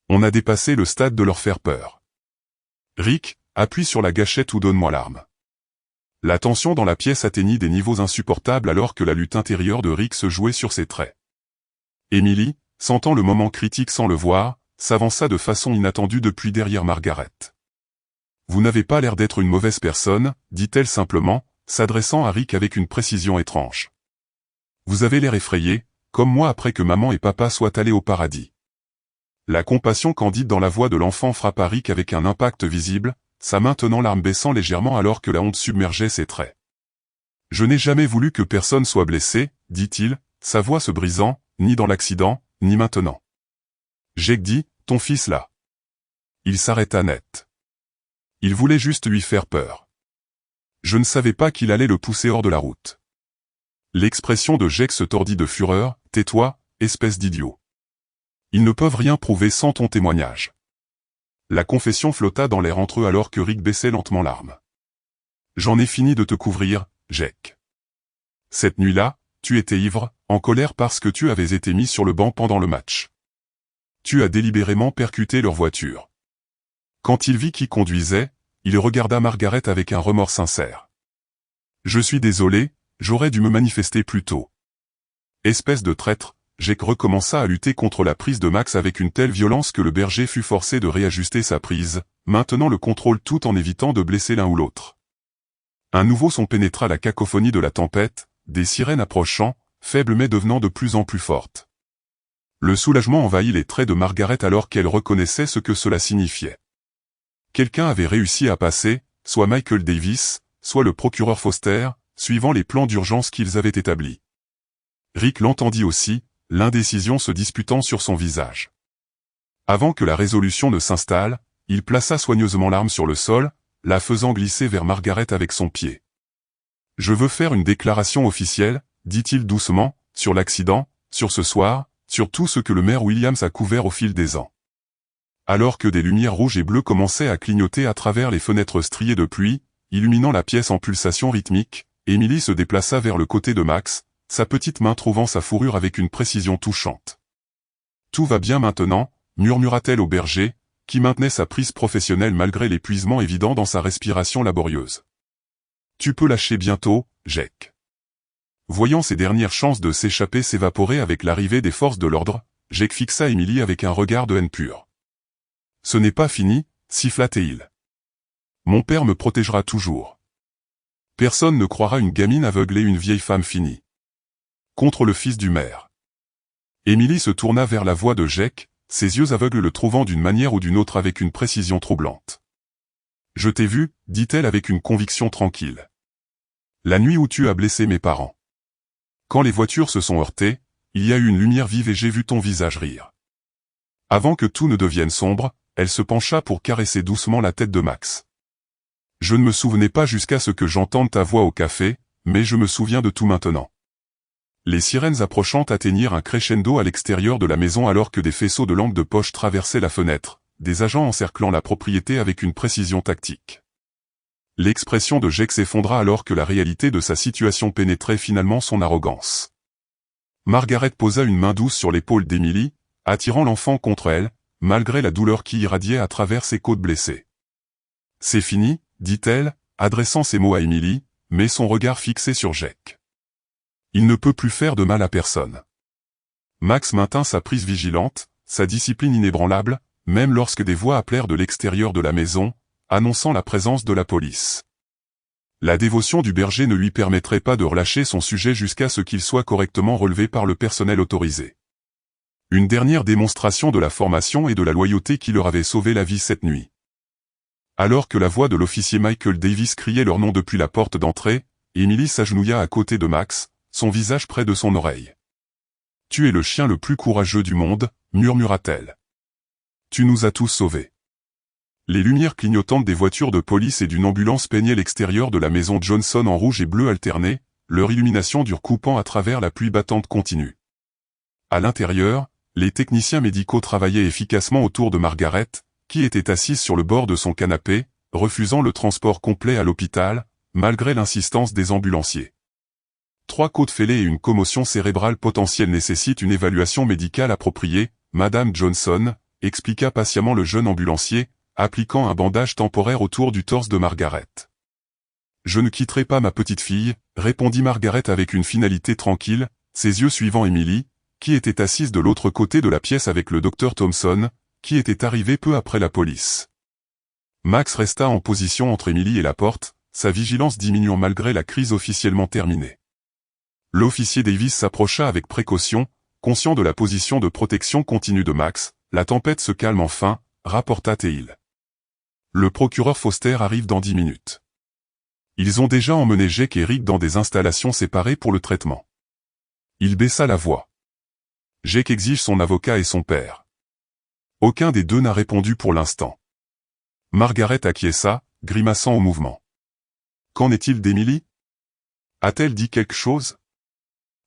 On a dépassé le stade de leur faire peur. Rick, appuie sur la gâchette ou donne-moi l'arme. La tension dans la pièce atteignit des niveaux insupportables alors que la lutte intérieure de Rick se jouait sur ses traits. Emily, sentant le moment critique sans le voir, s'avança de façon inattendue depuis derrière Margaret. « Vous n'avez pas l'air d'être une mauvaise personne, dit-elle simplement, s'adressant à Rick avec une précision étrange. Vous avez l'air effrayé, comme moi après que maman et papa soient allés au paradis. La compassion candide dans la voix de l'enfant frappa Rick avec un impact visible, sa main tenant l'arme baissant légèrement alors que la honte submergeait ses traits. Je n'ai jamais voulu que personne soit blessé, dit-il, sa voix se brisant, ni dans l'accident, ni maintenant. Jake dit, ton fils là. Il s'arrêta net. Il voulait juste lui faire peur. Je ne savais pas qu'il allait le pousser hors de la route. L'expression de Jake se tordit de fureur, tais-toi, espèce d'idiot. Ils ne peuvent rien prouver sans ton témoignage. La confession flotta dans l'air entre eux alors que Rick baissait lentement l'arme. J'en ai fini de te couvrir, Jake. Cette nuit-là, tu étais ivre, en colère parce que tu avais été mis sur le banc pendant le match. Tu as délibérément percuté leur voiture. Quand il vit qui conduisait, il regarda Margaret avec un remords sincère. Je suis désolé, j'aurais dû me manifester plus tôt. Espèce de traître, Jake recommença à lutter contre la prise de Max avec une telle violence que le berger fut forcé de réajuster sa prise, maintenant le contrôle tout en évitant de blesser l'un ou l'autre. Un nouveau son pénétra la cacophonie de la tempête, des sirènes approchant, faibles mais devenant de plus en plus fortes. Le soulagement envahit les traits de Margaret alors qu'elle reconnaissait ce que cela signifiait. Quelqu'un avait réussi à passer, soit Michael Davis, soit le procureur Foster, suivant les plans d'urgence qu'ils avaient établis. Rick l'entendit aussi, l'indécision se disputant sur son visage. Avant que la résolution ne s'installe, il plaça soigneusement l'arme sur le sol, la faisant glisser vers Margaret avec son pied. « Je veux faire une déclaration officielle, dit-il doucement, sur l'accident, sur ce soir, sur tout ce que le maire Williams a couvert au fil des ans. » Alors que des lumières rouges et bleues commençaient à clignoter à travers les fenêtres striées de pluie, illuminant la pièce en pulsations rythmiques, Emily se déplaça vers le côté de Max, sa petite main trouvant sa fourrure avec une précision touchante. « Tout va bien maintenant, murmura-t-elle au berger, qui maintenait sa prise professionnelle malgré l'épuisement évident dans sa respiration laborieuse. « Tu peux lâcher bientôt, Jake. » Voyant ses dernières chances de s'échapper s'évaporer avec l'arrivée des forces de l'ordre, Jake fixa Emily avec un regard de haine pure. « Ce n'est pas fini, siffla-t-il. Mon père me protégera toujours. Personne ne croira une gamine aveuglée une vieille femme finie. Contre le fils du maire. » Emily se tourna vers la voix de Jake, ses yeux aveugles le trouvant d'une manière ou d'une autre avec une précision troublante. « Je t'ai vu, dit-elle avec une conviction tranquille. La nuit où tu as blessé mes parents. Quand les voitures se sont heurtées, il y a eu une lumière vive et j'ai vu ton visage rire. » Avant que tout ne devienne sombre, elle se pencha pour caresser doucement la tête de Max. « Je ne me souvenais pas jusqu'à ce que j'entende ta voix au café, mais je me souviens de tout maintenant. » Les sirènes approchantes atteignirent un crescendo à l'extérieur de la maison alors que des faisceaux de lampes de poche traversaient la fenêtre, des agents encerclant la propriété avec une précision tactique. L'expression de Jake s'effondra alors que la réalité de sa situation pénétrait finalement son arrogance. Margaret posa une main douce sur l'épaule d'Emily, attirant l'enfant contre elle, malgré la douleur qui irradiait à travers ses côtes blessées. « C'est fini, dit-elle, adressant ces mots à Emily, mais son regard fixé sur Jake. Il ne peut plus faire de mal à personne. » Max maintint sa prise vigilante, sa discipline inébranlable, même lorsque des voix appelèrent de l'extérieur de la maison, annonçant la présence de la police. La dévotion du berger ne lui permettrait pas de relâcher son sujet jusqu'à ce qu'il soit correctement relevé par le personnel autorisé. Une dernière démonstration de la formation et de la loyauté qui leur avait sauvé la vie cette nuit. Alors que la voix de l'officier Michael Davis criait leur nom depuis la porte d'entrée, Emily s'agenouilla à côté de Max, son visage près de son oreille. « Tu es le chien le plus courageux du monde, » murmura-t-elle. « Tu nous as tous sauvés. » Les lumières clignotantes des voitures de police et d'une ambulance peignaient l'extérieur de la maison Johnson en rouge et bleu alterné, leur illumination dure coupant à travers la pluie battante continue. À l'intérieur, les techniciens médicaux travaillaient efficacement autour de Margaret, qui était assise sur le bord de son canapé, refusant le transport complet à l'hôpital, malgré l'insistance des ambulanciers. 3 côtes fêlées et une commotion cérébrale potentielle nécessitent une évaluation médicale appropriée, Madame Johnson, expliqua patiemment le jeune ambulancier, appliquant un bandage temporaire autour du torse de Margaret. « Je ne quitterai pas ma petite fille, » répondit Margaret avec une finalité tranquille, ses yeux suivant Emily, qui était assise de l'autre côté de la pièce avec le docteur Thompson, qui était arrivé peu après la police. Max resta en position entre Emily et la porte, sa vigilance diminuant malgré la crise officiellement terminée. L'officier Davis s'approcha avec précaution, conscient de la position de protection continue de Max. La tempête se calme enfin, rapporta Teil. Le procureur Foster arrive dans 10 minutes. Ils ont déjà emmené Jake et Rick dans des installations séparées pour le traitement. Il baissa la voix. Jake exige son avocat et son père. Aucun des deux n'a répondu pour l'instant. Margaret acquiesça, grimaçant au mouvement. Qu'en est-il d'Emily? A-t-elle dit quelque chose?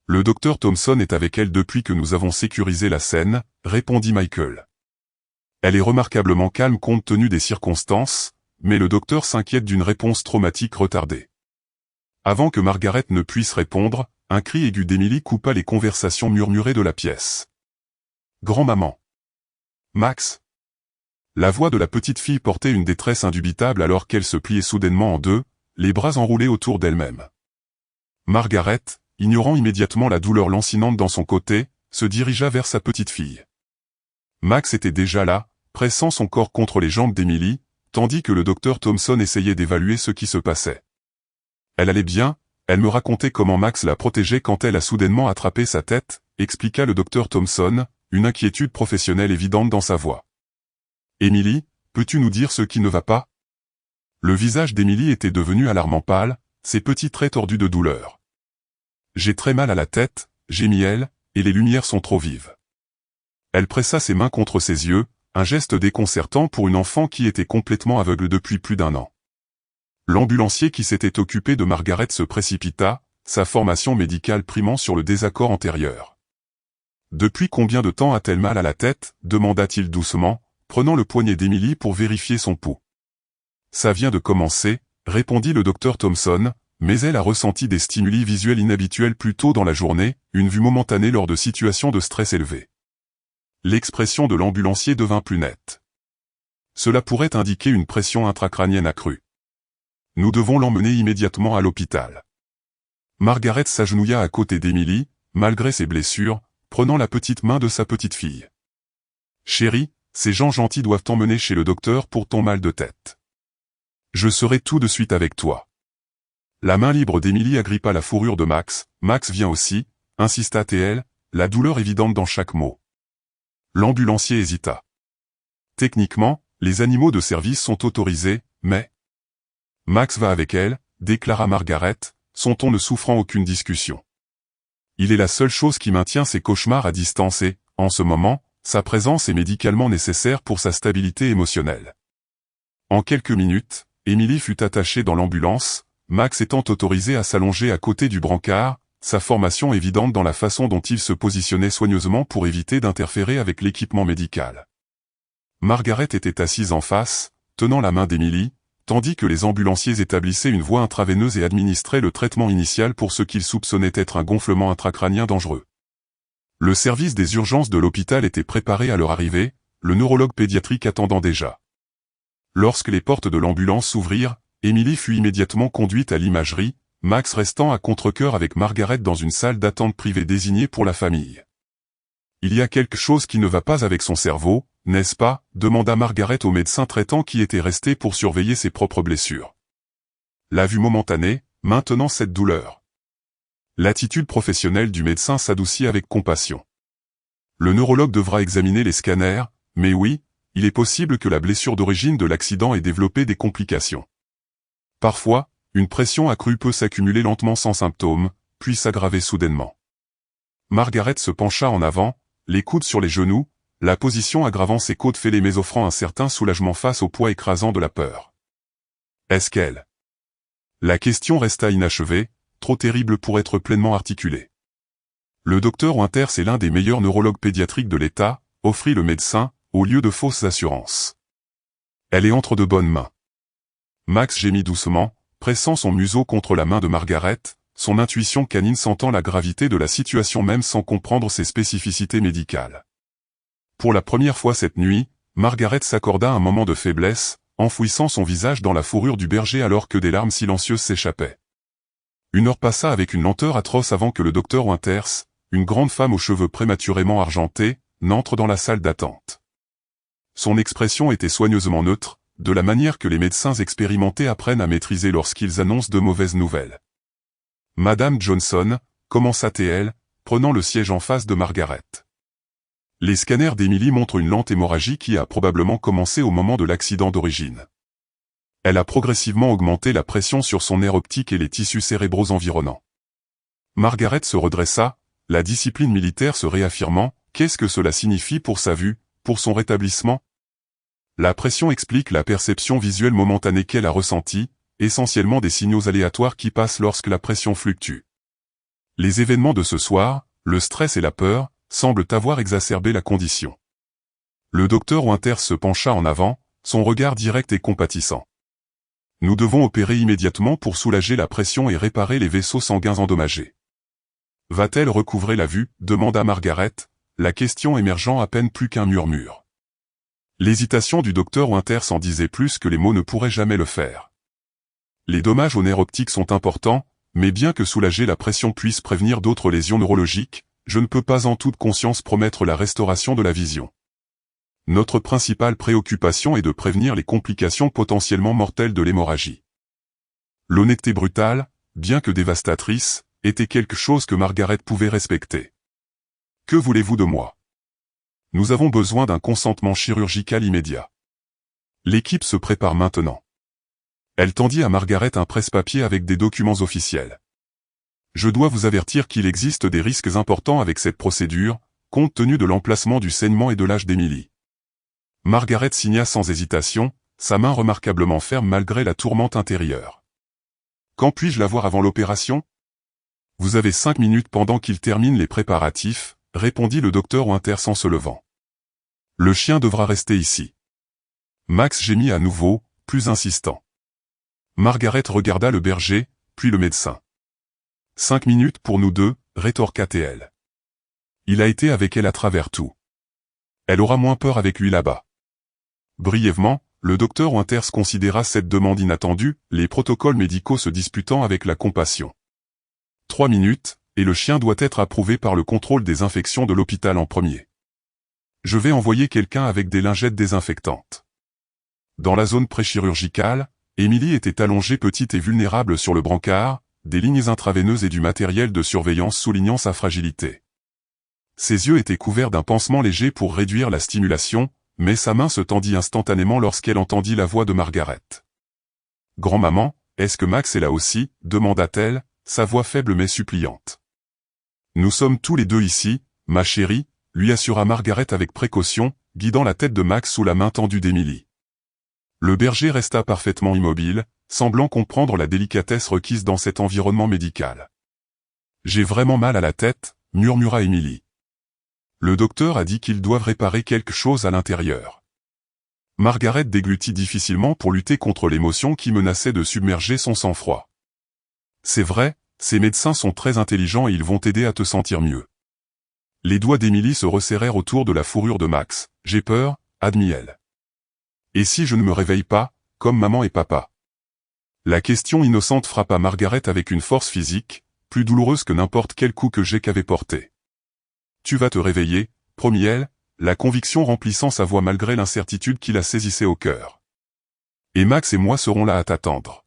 Le docteur Thompson est avec elle depuis que nous avons sécurisé la scène, répondit Michael. Elle est remarquablement calme compte tenu des circonstances, mais le docteur s'inquiète d'une réponse traumatique retardée. Avant que Margaret ne puisse répondre, un cri aigu d'Emily coupa les conversations murmurées de la pièce. Grand-maman. Max. La voix de la petite fille portait une détresse indubitable alors qu'elle se pliait soudainement en deux, les bras enroulés autour d'elle-même. Margaret, ignorant immédiatement la douleur lancinante dans son côté, se dirigea vers sa petite fille. Max était déjà là, pressant son corps contre les jambes d'Emily, tandis que le docteur Thompson essayait d'évaluer ce qui se passait. Elle allait bien, elle me racontait comment Max la protégeait quand elle a soudainement attrapé sa tête, expliqua le docteur Thompson, une inquiétude professionnelle évidente dans sa voix. Emily, peux-tu nous dire ce qui ne va pas? Le visage d'Emily était devenu alarmant pâle, ses petits traits tordus de douleur. J'ai très mal à la tête, gémit-elle, et les lumières sont trop vives. Elle pressa ses mains contre ses yeux, un geste déconcertant pour une enfant qui était complètement aveugle depuis plus d'1 an. L'ambulancier qui s'était occupé de Margaret se précipita, sa formation médicale primant sur le désaccord antérieur. Depuis combien de temps a-t-elle mal à la tête? Demanda-t-il doucement, prenant le poignet d'Emily pour vérifier son pouls. Ça vient de commencer, répondit le docteur Thompson, mais elle a ressenti des stimuli visuels inhabituels plus tôt dans la journée, une vue momentanée lors de situations de stress élevées. L'expression de l'ambulancier devint plus nette. Cela pourrait indiquer une pression intracrânienne accrue. Nous devons l'emmener immédiatement à l'hôpital. Margaret s'agenouilla à côté d'Emily, malgré ses blessures, prenant la petite main de sa petite fille. Chérie, ces gens gentils doivent t'emmener chez le docteur pour ton mal de tête. Je serai tout de suite avec toi. La main libre d'Emily agrippa la fourrure de Max. Max vient aussi, insista T.L., la douleur évidente dans chaque mot. L'ambulancier hésita. Techniquement, les animaux de service sont autorisés, mais... Max va avec elle, déclara Margaret, son ton ne souffrant aucune discussion. Il est la seule chose qui maintient ses cauchemars à distance et, en ce moment, sa présence est médicalement nécessaire pour sa stabilité émotionnelle. En quelques minutes, Emily fut attachée dans l'ambulance, Max étant autorisé à s'allonger à côté du brancard, sa formation évidente dans la façon dont il se positionnait soigneusement pour éviter d'interférer avec l'équipement médical. Margaret était assise en face, tenant la main d'Emily, tandis que les ambulanciers établissaient une voie intraveineuse et administraient le traitement initial pour ce qu'ils soupçonnaient être un gonflement intracrânien dangereux. Le service des urgences de l'hôpital était préparé à leur arrivée, le neurologue pédiatrique attendant déjà. Lorsque les portes de l'ambulance s'ouvrirent, Emily fut immédiatement conduite à l'imagerie, Max restant à contre-cœur avec Margaret dans une salle d'attente privée désignée pour la famille. Il y a quelque chose qui ne va pas avec son cerveau, n'est-ce pas? Demanda Margaret au médecin traitant qui était resté pour surveiller ses propres blessures. La vue momentanée, maintenant cette douleur. L'attitude professionnelle du médecin s'adoucit avec compassion. Le neurologue devra examiner les scanners, mais oui, il est possible que la blessure d'origine de l'accident ait développé des complications. Parfois, une pression accrue peut s'accumuler lentement sans symptômes, puis s'aggraver soudainement. Margaret se pencha en avant, les coudes sur les genoux, la position aggravant ses côtes fêlées mais offrant un certain soulagement face au poids écrasant de la peur. Est-ce qu'elle? La question resta inachevée, trop terrible pour être pleinement articulée. Le docteur Winters est l'un des meilleurs neurologues pédiatriques de l'État, offrit le médecin, au lieu de fausses assurances. Elle est entre de bonnes mains. Max gémit doucement, pressant son museau contre la main de Margaret, son intuition canine sentant la gravité de la situation même sans comprendre ses spécificités médicales. Pour la première fois cette nuit, Margaret s'accorda un moment de faiblesse, enfouissant son visage dans la fourrure du berger alors que des larmes silencieuses s'échappaient. Une heure passa avec une lenteur atroce avant que le docteur Winters, une grande femme aux cheveux prématurément argentés, n'entre dans la salle d'attente. Son expression était soigneusement neutre, de la manière que les médecins expérimentés apprennent à maîtriser lorsqu'ils annoncent de mauvaises nouvelles. Madame Johnson, commença-t-elle, prenant le siège en face de Margaret. Les scanners d'Emily montrent une lente hémorragie qui a probablement commencé au moment de l'accident d'origine. Elle a progressivement augmenté la pression sur son nerf optique et les tissus cérébraux environnants. Margaret se redressa, la discipline militaire se réaffirmant. Qu'est-ce que cela signifie pour sa vue, pour son rétablissement? La pression explique la perception visuelle momentanée qu'elle a ressentie, essentiellement des signaux aléatoires qui passent lorsque la pression fluctue. Les événements de ce soir, le stress et la peur, semblent avoir exacerbé la condition. Le docteur Winters se pencha en avant, son regard direct et compatissant. Nous devons opérer immédiatement pour soulager la pression et réparer les vaisseaux sanguins endommagés. Va-t-elle recouvrer la vue? Demanda Margaret, la question émergeant à peine plus qu'un murmure. L'hésitation du docteur Winters en disait plus que les mots ne pourraient jamais le faire. Les dommages au nerf optique sont importants, mais bien que soulager la pression puisse prévenir d'autres lésions neurologiques, je ne peux pas en toute conscience promettre la restauration de la vision. Notre principale préoccupation est de prévenir les complications potentiellement mortelles de l'hémorragie. L'honnêteté brutale, bien que dévastatrice, était quelque chose que Margaret pouvait respecter. Que voulez-vous de moi? Nous avons besoin d'un consentement chirurgical immédiat. L'équipe se prépare maintenant. Elle tendit à Margaret un presse-papier avec des documents officiels. Je dois vous avertir qu'il existe des risques importants avec cette procédure, compte tenu de l'emplacement du saignement et de l'âge d'Emily. Margaret signa sans hésitation, sa main remarquablement ferme malgré la tourmente intérieure. Quand puis-je la voir avant l'opération? Vous avez 5 minutes pendant qu'il termine les préparatifs, répondit le docteur Winters en se levant. Le chien devra rester ici. Max gémit à nouveau, plus insistant. Margaret regarda le berger, puis le médecin. 5 minutes pour nous deux, rétorqua-t-elle. Il a été avec elle à travers tout. Elle aura moins peur avec lui là-bas. Brièvement, le docteur Winters considéra cette demande inattendue, les protocoles médicaux se disputant avec la compassion. 3 minutes, et le chien doit être approuvé par le contrôle des infections de l'hôpital en premier. Je vais envoyer quelqu'un avec des lingettes désinfectantes. Dans la zone préchirurgicale, Emily était allongée petite et vulnérable sur le brancard, des lignes intraveineuses et du matériel de surveillance soulignant sa fragilité. Ses yeux étaient couverts d'un pansement léger pour réduire la stimulation, mais sa main se tendit instantanément lorsqu'elle entendit la voix de Margaret. « Grand-maman, est-ce que Max est là aussi ?» demanda-t-elle, sa voix faible mais suppliante. « Nous sommes tous les deux ici, ma chérie », lui assura Margaret avec précaution, guidant la tête de Max sous la main tendue d'Emily. Le berger resta parfaitement immobile, semblant comprendre la délicatesse requise dans cet environnement médical. « J'ai vraiment mal à la tête », murmura Emily. Le docteur a dit qu'ils doivent réparer quelque chose à l'intérieur. Margaret déglutit difficilement pour lutter contre l'émotion qui menaçait de submerger son sang-froid. C'est vrai, ces médecins sont très intelligents et ils vont t'aider à te sentir mieux. Les doigts d'Emily se resserrèrent autour de la fourrure de Max. J'ai peur, admit-elle. Et si je ne me réveille pas, comme maman et papa? La question innocente frappa Margaret avec une force physique, plus douloureuse que n'importe quel coup que Jake avait porté. Tu vas te réveiller, promit-elle, la conviction remplissant sa voix malgré l'incertitude qui la saisissait au cœur. Et Max et moi serons là à t'attendre.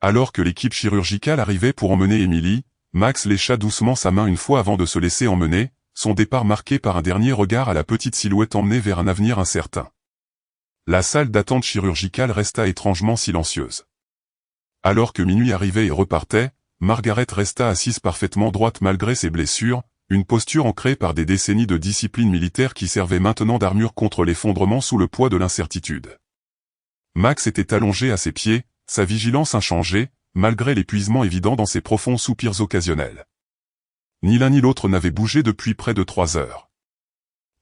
Alors que l'équipe chirurgicale arrivait pour emmener Emily, Max lécha doucement sa main une fois avant de se laisser emmener, son départ marqué par un dernier regard à la petite silhouette emmenée vers un avenir incertain. La salle d'attente chirurgicale resta étrangement silencieuse. Alors que minuit arrivait et repartait, Margaret resta assise parfaitement droite malgré ses blessures, une posture ancrée par des décennies de discipline militaire qui servait maintenant d'armure contre l'effondrement sous le poids de l'incertitude. Max était allongé à ses pieds, sa vigilance inchangée, malgré l'épuisement évident dans ses profonds soupirs occasionnels. Ni l'un ni l'autre n'avait bougé depuis près de 3 heures.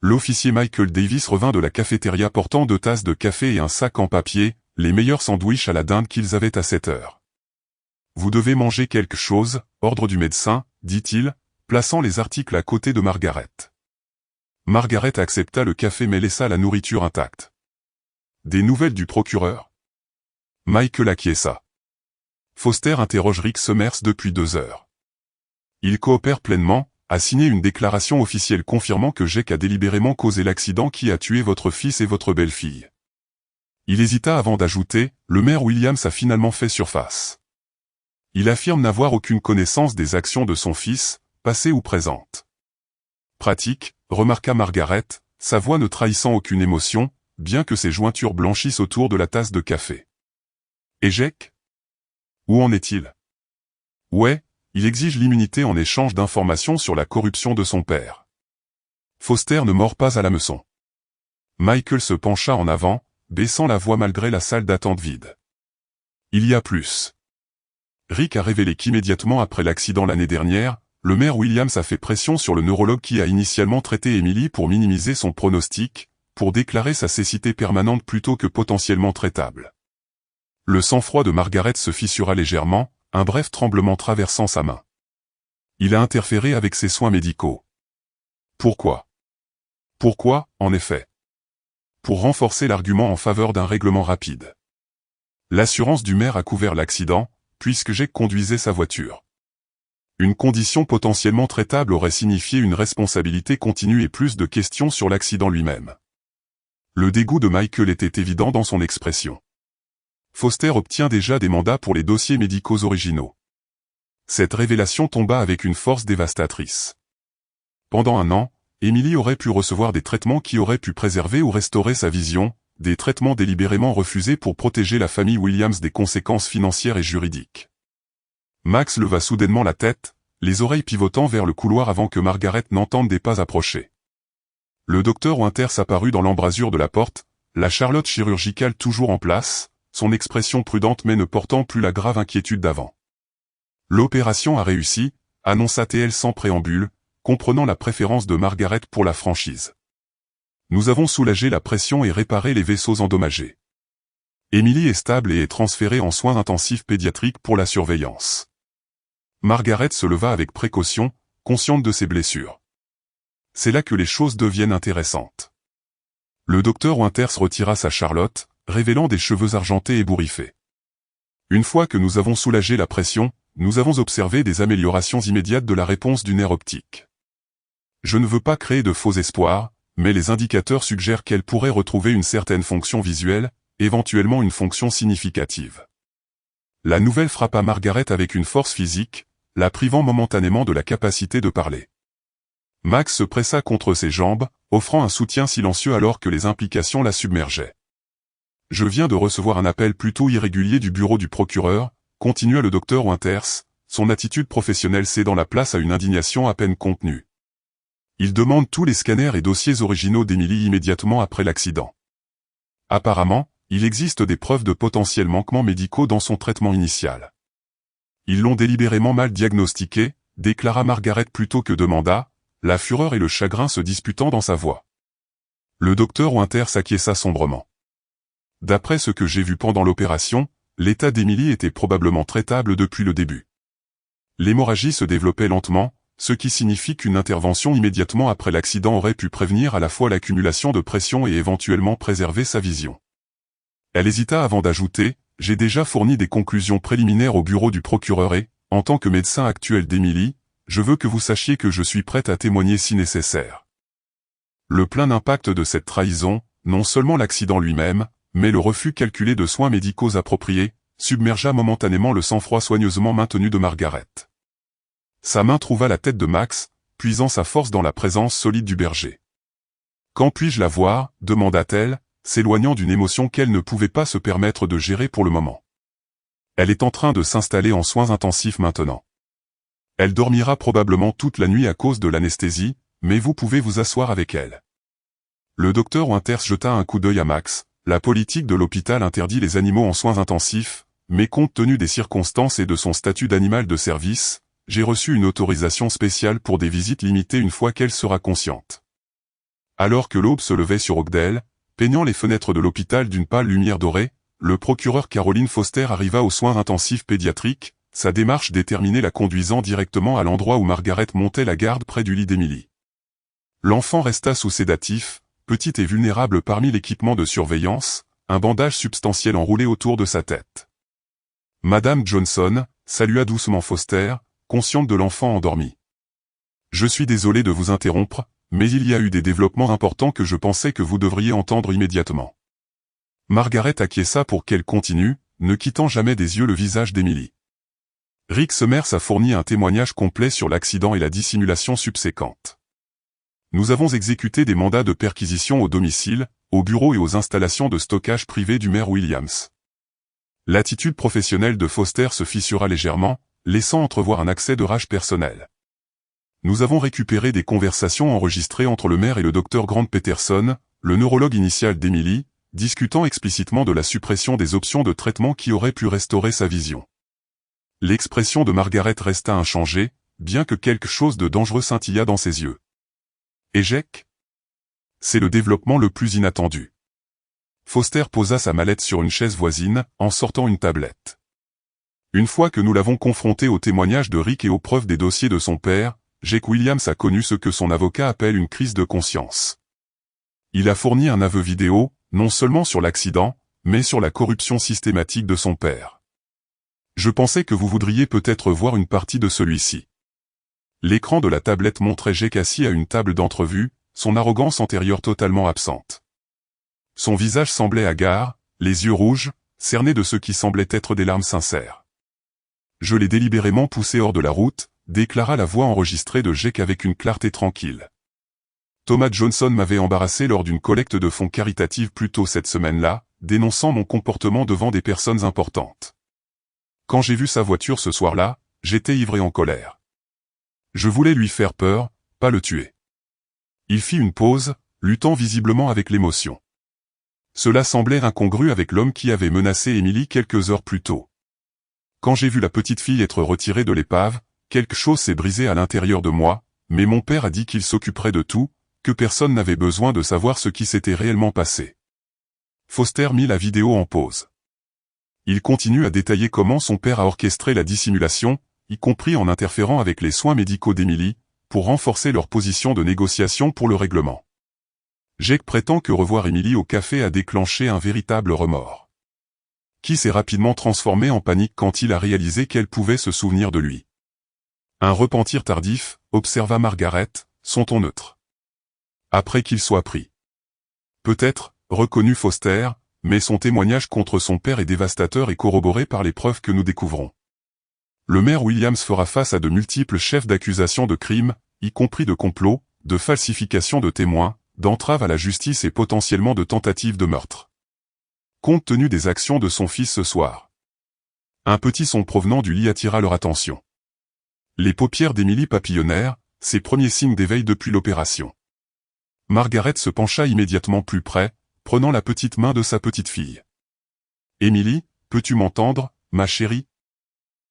L'officier Michael Davis revint de la cafétéria portant 2 tasses de café et un sac en papier, les meilleurs sandwichs à la dinde qu'ils avaient à cette heure. « Vous devez manger quelque chose, ordre du médecin, dit-il, plaçant les articles à côté de Margaret. Margaret accepta le café mais laissa la nourriture intacte. « Des nouvelles du procureur ?» Michael acquiesça. Foster interroge Rick Summers depuis 2 heures. Il coopère pleinement, a signé une déclaration officielle confirmant que Jake a délibérément causé l'accident qui a tué votre fils et votre belle-fille. Il hésita avant d'ajouter, le maire Williams a finalement fait surface. Il affirme n'avoir aucune connaissance des actions de son fils, passées ou présentes. Pratique, remarqua Margaret, sa voix ne trahissant aucune émotion, bien que ses jointures blanchissent autour de la tasse de café. Et Jake? Où en est-il? Ouais, il exige l'immunité en échange d'informations sur la corruption de son père. Foster ne mord pas à l'hameçon. Michael se pencha en avant, baissant la voix malgré la salle d'attente vide. Il y a plus. Rick a révélé qu'immédiatement après l'accident l'année dernière, le maire Williams a fait pression sur le neurologue qui a initialement traité Emily pour minimiser son pronostic, pour déclarer sa cécité permanente plutôt que potentiellement traitable. Le sang-froid de Margaret se fissura légèrement, un bref tremblement traversant sa main. Il a interféré avec ses soins médicaux. Pourquoi? Pourquoi, en effet? Pour renforcer l'argument en faveur d'un règlement rapide. L'assurance du maire a couvert l'accident, puisque Jake conduisait sa voiture. Une condition potentiellement traitable aurait signifié une responsabilité continue et plus de questions sur l'accident lui-même. Le dégoût de Michael était évident dans son expression. Foster obtient déjà des mandats pour les dossiers médicaux originaux. Cette révélation tomba avec une force dévastatrice. Pendant 1 an, Emily aurait pu recevoir des traitements qui auraient pu préserver ou restaurer sa vision, des traitements délibérément refusés pour protéger la famille Williams des conséquences financières et juridiques. Max leva soudainement la tête, les oreilles pivotant vers le couloir avant que Margaret n'entende des pas approcher. Le docteur Winters apparut dans l'embrasure de la porte, la charlotte chirurgicale toujours en place, son expression prudente mais ne portant plus la grave inquiétude d'avant. L'opération a réussi, annonça TL sans préambule, comprenant la préférence de Margaret pour la franchise. Nous avons soulagé la pression et réparé les vaisseaux endommagés. Emily est stable et est transférée en soins intensifs pédiatriques pour la surveillance. Margaret se leva avec précaution, consciente de ses blessures. C'est là que les choses deviennent intéressantes. Le docteur Winters retira sa charlotte, révélant des cheveux argentés ébouriffés. Une fois que nous avons soulagé la pression, nous avons observé des améliorations immédiates de la réponse du nerf optique. Je ne veux pas créer de faux espoirs, mais les indicateurs suggèrent qu'elle pourrait retrouver une certaine fonction visuelle, éventuellement une fonction significative. La nouvelle frappa Margaret avec une force physique, la privant momentanément de la capacité de parler. Max se pressa contre ses jambes, offrant un soutien silencieux alors que les implications la submergeaient. Je viens de recevoir un appel plutôt irrégulier du bureau du procureur, continua le docteur Winters, son attitude professionnelle cédant la place à une indignation à peine contenue. Il demande tous les scanners et dossiers originaux d'Emily immédiatement après l'accident. Apparemment, il existe des preuves de potentiels manquements médicaux dans son traitement initial. Ils l'ont délibérément mal diagnostiqué, déclara Margaret plutôt que demanda, la fureur et le chagrin se disputant dans sa voix. Le docteur Winters s'acquiesça sombrement. D'après ce que j'ai vu pendant l'opération, l'état d'Emily était probablement traitable depuis le début. L'hémorragie se développait lentement, ce qui signifie qu'une intervention immédiatement après l'accident aurait pu prévenir à la fois l'accumulation de pression et éventuellement préserver sa vision. Elle hésita avant d'ajouter, « J'ai déjà fourni des conclusions préliminaires au bureau du procureur et, en tant que médecin actuel d'Emily, je veux que vous sachiez que je suis prête à témoigner si nécessaire. » Le plein impact de cette trahison, non seulement l'accident lui-même, mais le refus calculé de soins médicaux appropriés, submergea momentanément le sang-froid soigneusement maintenu de Margaret. Sa main trouva la tête de Max, puisant sa force dans la présence solide du berger. « Quand puis-je la voir » demanda-t-elle, s'éloignant d'une émotion qu'elle ne pouvait pas se permettre de gérer pour le moment. Elle est en train de s'installer en soins intensifs maintenant. Elle dormira probablement toute la nuit à cause de l'anesthésie, mais vous pouvez vous asseoir avec elle. Le docteur Winters jeta un coup d'œil à Max. La politique de l'hôpital interdit les animaux en soins intensifs, mais compte tenu des circonstances et de son statut d'animal de service, j'ai reçu une autorisation spéciale pour des visites limitées une fois qu'elle sera consciente. Alors que l'aube se levait sur Oakdale, peignant les fenêtres de l'hôpital d'une pâle lumière dorée, le procureur Caroline Foster arriva aux soins intensifs pédiatriques, sa démarche déterminée la conduisant directement à l'endroit où Margaret montait la garde près du lit d'Emily. L'enfant resta sous sédatif, petite et vulnérable parmi l'équipement de surveillance, un bandage substantiel enroulé autour de sa tête. Madame Johnson, salua doucement Foster, consciente de l'enfant endormi. Je suis désolé de vous interrompre, mais il y a eu des développements importants que je pensais que vous devriez entendre immédiatement. Margaret acquiesça pour qu'elle continue, ne quittant jamais des yeux le visage d'Emily. Rick Summers a fourni un témoignage complet sur l'accident et la dissimulation subséquente. Nous avons exécuté des mandats de perquisition au domicile, au bureau et aux installations de stockage privées du maire Williams. L'attitude professionnelle de Foster se fissura légèrement, laissant entrevoir un accès de rage personnelle. Nous avons récupéré des conversations enregistrées entre le maire et le docteur Grant Peterson, le neurologue initial d'Emily, discutant explicitement de la suppression des options de traitement qui auraient pu restaurer sa vision. L'expression de Margaret resta inchangée, bien que quelque chose de dangereux scintilla dans ses yeux. Échec ? C'est le développement le plus inattendu. Foster posa sa mallette sur une chaise voisine, en sortant une tablette. Une fois que nous l'avons confronté au témoignage de Rick et aux preuves des dossiers de son père, Jake Williams a connu ce que son avocat appelle une crise de conscience. Il a fourni un aveu vidéo, non seulement sur l'accident, mais sur la corruption systématique de son père. Je pensais que vous voudriez peut-être voir une partie de celui-ci. L'écran de la tablette montrait Jake assis à une table d'entrevue, son arrogance antérieure totalement absente. Son visage semblait hagard, les yeux rouges, cernés de ce qui semblait être des larmes sincères. Je l'ai délibérément poussé hors de la route, déclara la voix enregistrée de Jake avec une clarté tranquille. Thomas Johnson m'avait embarrassé lors d'une collecte de fonds caritative plus tôt cette semaine-là, dénonçant mon comportement devant des personnes importantes. Quand j'ai vu sa voiture ce soir-là, j'étais ivre et en colère. Je voulais lui faire peur, pas le tuer. Il fit une pause, luttant visiblement avec l'émotion. Cela semblait incongru avec l'homme qui avait menacé Emily quelques heures plus tôt. Quand j'ai vu la petite fille être retirée de l'épave, quelque chose s'est brisé à l'intérieur de moi, mais mon père a dit qu'il s'occuperait de tout, que personne n'avait besoin de savoir ce qui s'était réellement passé. Foster mit la vidéo en pause. Il continue à détailler comment son père a orchestré la dissimulation, y compris en interférant avec les soins médicaux d'Emily, pour renforcer leur position de négociation pour le règlement. Jake prétend que revoir Emily au café a déclenché un véritable remords. Qui s'est rapidement transformé en panique quand il a réalisé qu'elle pouvait se souvenir de lui. Un repentir tardif, observa Margaret, son ton neutre. Après qu'il soit pris. Peut-être, reconnut Foster, mais son témoignage contre son père est dévastateur et corroboré par les preuves que nous découvrons. Le maire Williams fera face à de multiples chefs d'accusation de crimes, y compris de complot, de falsification de témoins, d'entrave à la justice et potentiellement de tentative de meurtre. Compte tenu des actions de son fils ce soir. Un petit son provenant du lit attira leur attention. Les paupières d'Emily papillonnèrent, ses premiers signes d'éveil depuis l'opération. Margaret se pencha immédiatement plus près, prenant la petite main de sa petite fille. « Emily, peux-tu m'entendre, ma chérie ?»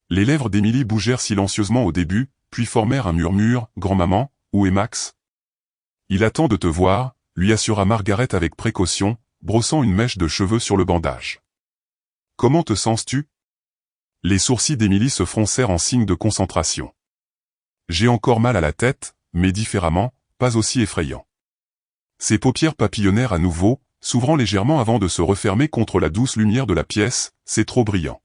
Les lèvres d'Emily bougèrent silencieusement au début, puis formèrent un murmure. « Grand-maman, où est Max ?»« Il attend de te voir, » lui assura Margaret avec précaution, brossant une mèche de cheveux sur le bandage. « Comment te sens-tu » Les sourcils d'Emily se froncèrent en signe de concentration. « J'ai encore mal à la tête, mais différemment, pas aussi effrayant. » Ses paupières papillonnèrent à nouveau, s'ouvrant légèrement avant de se refermer contre la douce lumière de la pièce. « C'est trop brillant. »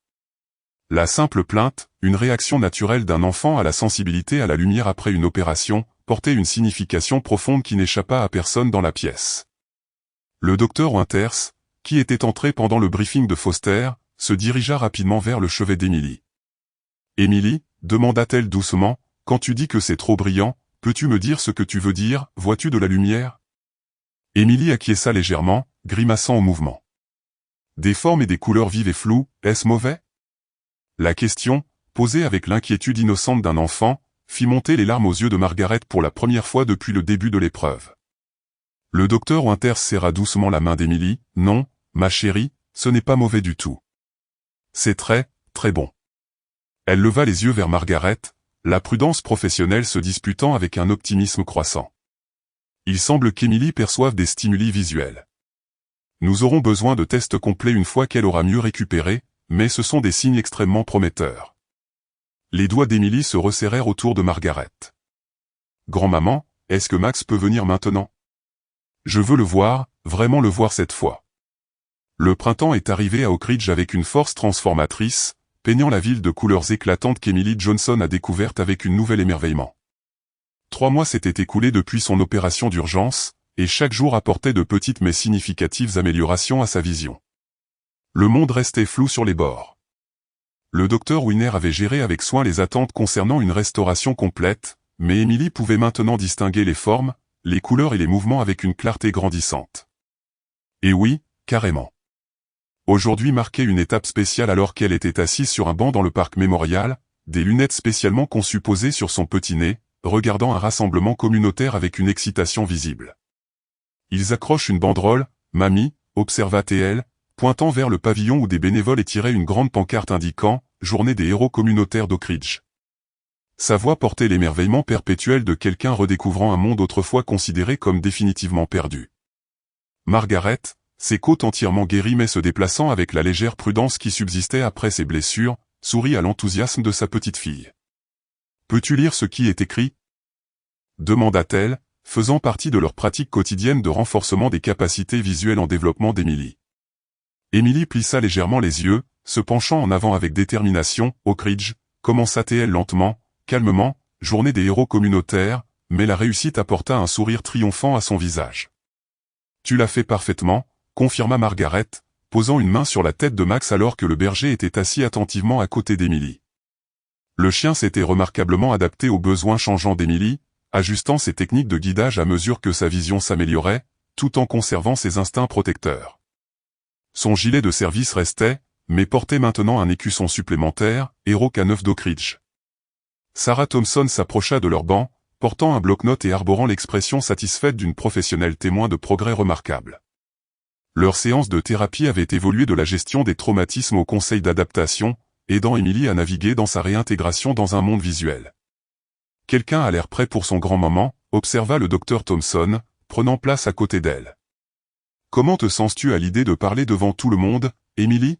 La simple plainte, une réaction naturelle d'un enfant à la sensibilité à la lumière après une opération, portait une signification profonde qui n'échappa à personne dans la pièce. Le docteur Winters, qui était entré pendant le briefing de Foster, se dirigea rapidement vers le chevet d'Emily. « Emily, demanda-t-elle doucement, quand tu dis que c'est trop brillant, peux-tu me dire ce que tu veux dire, vois-tu de la lumière ?» Emily acquiesça légèrement, grimaçant au mouvement. « Des formes et des couleurs vives et floues, est-ce mauvais ?» La question, posée avec l'inquiétude innocente d'un enfant, fit monter les larmes aux yeux de Margaret pour la première fois depuis le début de l'épreuve. Le docteur Winters serra doucement la main d'Emily. « Non, ma chérie, ce n'est pas mauvais du tout. C'est très, très bon. » Elle leva les yeux vers Margaret, la prudence professionnelle se disputant avec un optimisme croissant. Il semble qu'Emily perçoive des stimuli visuels. Nous aurons besoin de tests complets une fois qu'elle aura mieux récupéré, mais ce sont des signes extrêmement prometteurs. Les doigts d'Emily se resserrèrent autour de Margaret. « Grand-maman, est-ce que Max peut venir maintenant ? Je veux le voir, vraiment le voir cette fois. » Le printemps est arrivé à Oak Ridge avec une force transformatrice, peignant la ville de couleurs éclatantes qu'Emily Johnson a découverte avec une nouvelle émerveillement. 3 mois s'étaient écoulés depuis son opération d'urgence, et chaque jour apportait de petites mais significatives améliorations à sa vision. Le monde restait flou sur les bords. Le docteur Winer avait géré avec soin les attentes concernant une restauration complète, mais Emily pouvait maintenant distinguer les formes, les couleurs et les mouvements avec une clarté grandissante. Et oui, carrément. Aujourd'hui marquait une étape spéciale alors qu'elle était assise sur un banc dans le parc mémorial, des lunettes spécialement conçues posées sur son petit nez, regardant un rassemblement communautaire avec une excitation visible. Ils accrochent une banderole, « Mamie », observa-t-elle, pointant vers le pavillon où des bénévoles étiraient une grande pancarte indiquant « Journée des héros communautaires d'Oak Ridge ». Sa voix portait l'émerveillement perpétuel de quelqu'un redécouvrant un monde autrefois considéré comme définitivement perdu. Margaret, ses côtes entièrement guéries mais se déplaçant avec la légère prudence qui subsistait après ses blessures, sourit à l'enthousiasme de sa petite fille. « Peux-tu lire ce qui est écrit ?» demanda-t-elle, faisant partie de leur pratique quotidienne de renforcement des capacités visuelles en développement d'Emily. Emily plissa légèrement les yeux, se penchant en avant avec détermination. « Oak Ridge », commença-t-elle lentement, calmement, « journée des héros communautaires », mais la réussite apporta un sourire triomphant à son visage. « Tu l'as fait parfaitement », confirma Margaret, posant une main sur la tête de Max alors que le berger était assis attentivement à côté d'Emily. Le chien s'était remarquablement adapté aux besoins changeants d'Emily, ajustant ses techniques de guidage à mesure que sa vision s'améliorait, tout en conservant ses instincts protecteurs. Son gilet de service restait, mais portait maintenant un écusson supplémentaire, Héros K9 d'Oak Ridge. Sarah Thompson s'approcha de leur banc, portant un bloc-notes et arborant l'expression satisfaite d'une professionnelle témoin de progrès remarquables. Leur séance de thérapie avait évolué de la gestion des traumatismes au conseil d'adaptation, aidant Emily à naviguer dans sa réintégration dans un monde visuel. « Quelqu'un a l'air prêt pour son grand moment », observa le docteur Thompson, prenant place à côté d'elle. « Comment te sens-tu à l'idée de parler devant tout le monde, Emily ?»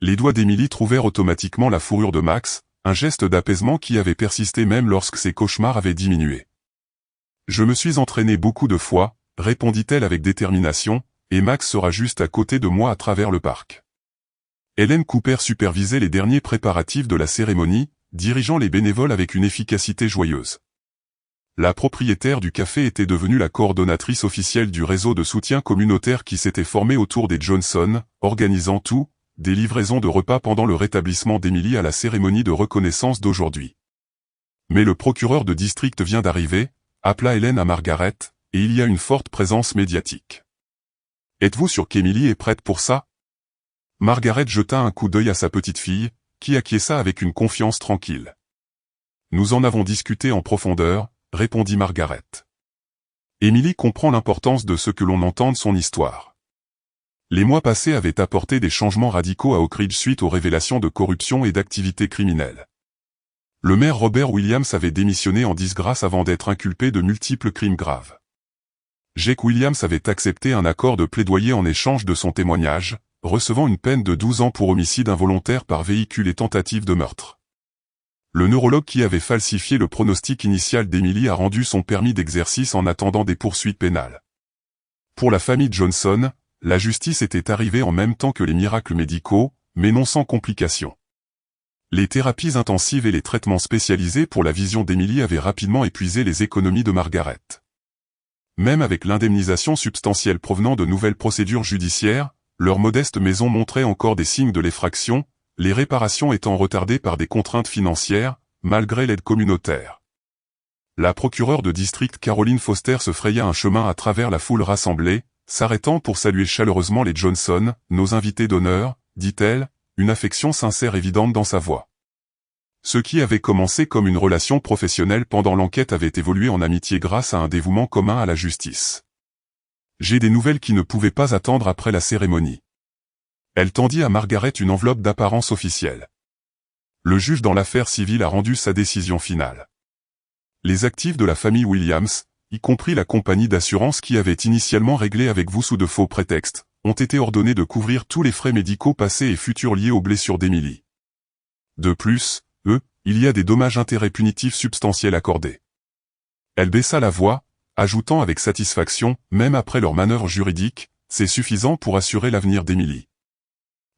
Les doigts d'Emily trouvèrent automatiquement la fourrure de Max, un geste d'apaisement qui avait persisté même lorsque ses cauchemars avaient diminué. « Je me suis entraînée beaucoup de fois », répondit-elle avec détermination, « et Max sera juste à côté de moi à travers le parc. » Hélène Cooper supervisait les derniers préparatifs de la cérémonie, dirigeant les bénévoles avec une efficacité joyeuse. La propriétaire du café était devenue la coordonnatrice officielle du réseau de soutien communautaire qui s'était formé autour des Johnson, organisant tout, des livraisons de repas pendant le rétablissement d'Emily à la cérémonie de reconnaissance d'aujourd'hui. « Mais le procureur de district vient d'arriver », appela Hélène à Margaret, et il y a une forte présence médiatique. « Êtes-vous sûr qu'Emily est prête pour ça ?» Margaret jeta un coup d'œil à sa petite fille, qui acquiesça avec une confiance tranquille. « Nous en avons discuté en profondeur », répondit Margaret. Emily comprend l'importance de ce que l'on entende son histoire. Les mois passés avaient apporté des changements radicaux à Oak Ridge suite aux révélations de corruption et d'activités criminelles. Le maire Robert Williams avait démissionné en disgrâce avant d'être inculpé de multiples crimes graves. Jake Williams avait accepté un accord de plaidoyer en échange de son témoignage, recevant une peine de 12 ans pour homicide involontaire par véhicule et tentative de meurtre. Le neurologue qui avait falsifié le pronostic initial d'Emily a rendu son permis d'exercice en attendant des poursuites pénales. Pour la famille Johnson, la justice était arrivée en même temps que les miracles médicaux, mais non sans complications. Les thérapies intensives et les traitements spécialisés pour la vision d'Emily avaient rapidement épuisé les économies de Margaret. Même avec l'indemnisation substantielle provenant de nouvelles procédures judiciaires, leur modeste maison montrait encore des signes de l'effraction, les réparations étant retardées par des contraintes financières, malgré l'aide communautaire. La procureure de district Caroline Foster se fraya un chemin à travers la foule rassemblée, s'arrêtant pour saluer chaleureusement les Johnson, nos invités d'honneur, dit-elle, une affection sincère évidente dans sa voix. Ce qui avait commencé comme une relation professionnelle pendant l'enquête avait évolué en amitié grâce à un dévouement commun à la justice. J'ai des nouvelles qui ne pouvaient pas attendre après la cérémonie. Elle tendit à Margaret une enveloppe d'apparence officielle. Le juge dans l'affaire civile a rendu sa décision finale. Les actifs de la famille Williams, y compris la compagnie d'assurance qui avait initialement réglé avec vous sous de faux prétextes, ont été ordonnés de couvrir tous les frais médicaux passés et futurs liés aux blessures d'Emily. De plus, il y a des dommages-intérêts punitifs substantiels accordés. Elle baissa la voix, ajoutant avec satisfaction, même après leur manœuvre juridique, c'est suffisant pour assurer l'avenir d'Emily.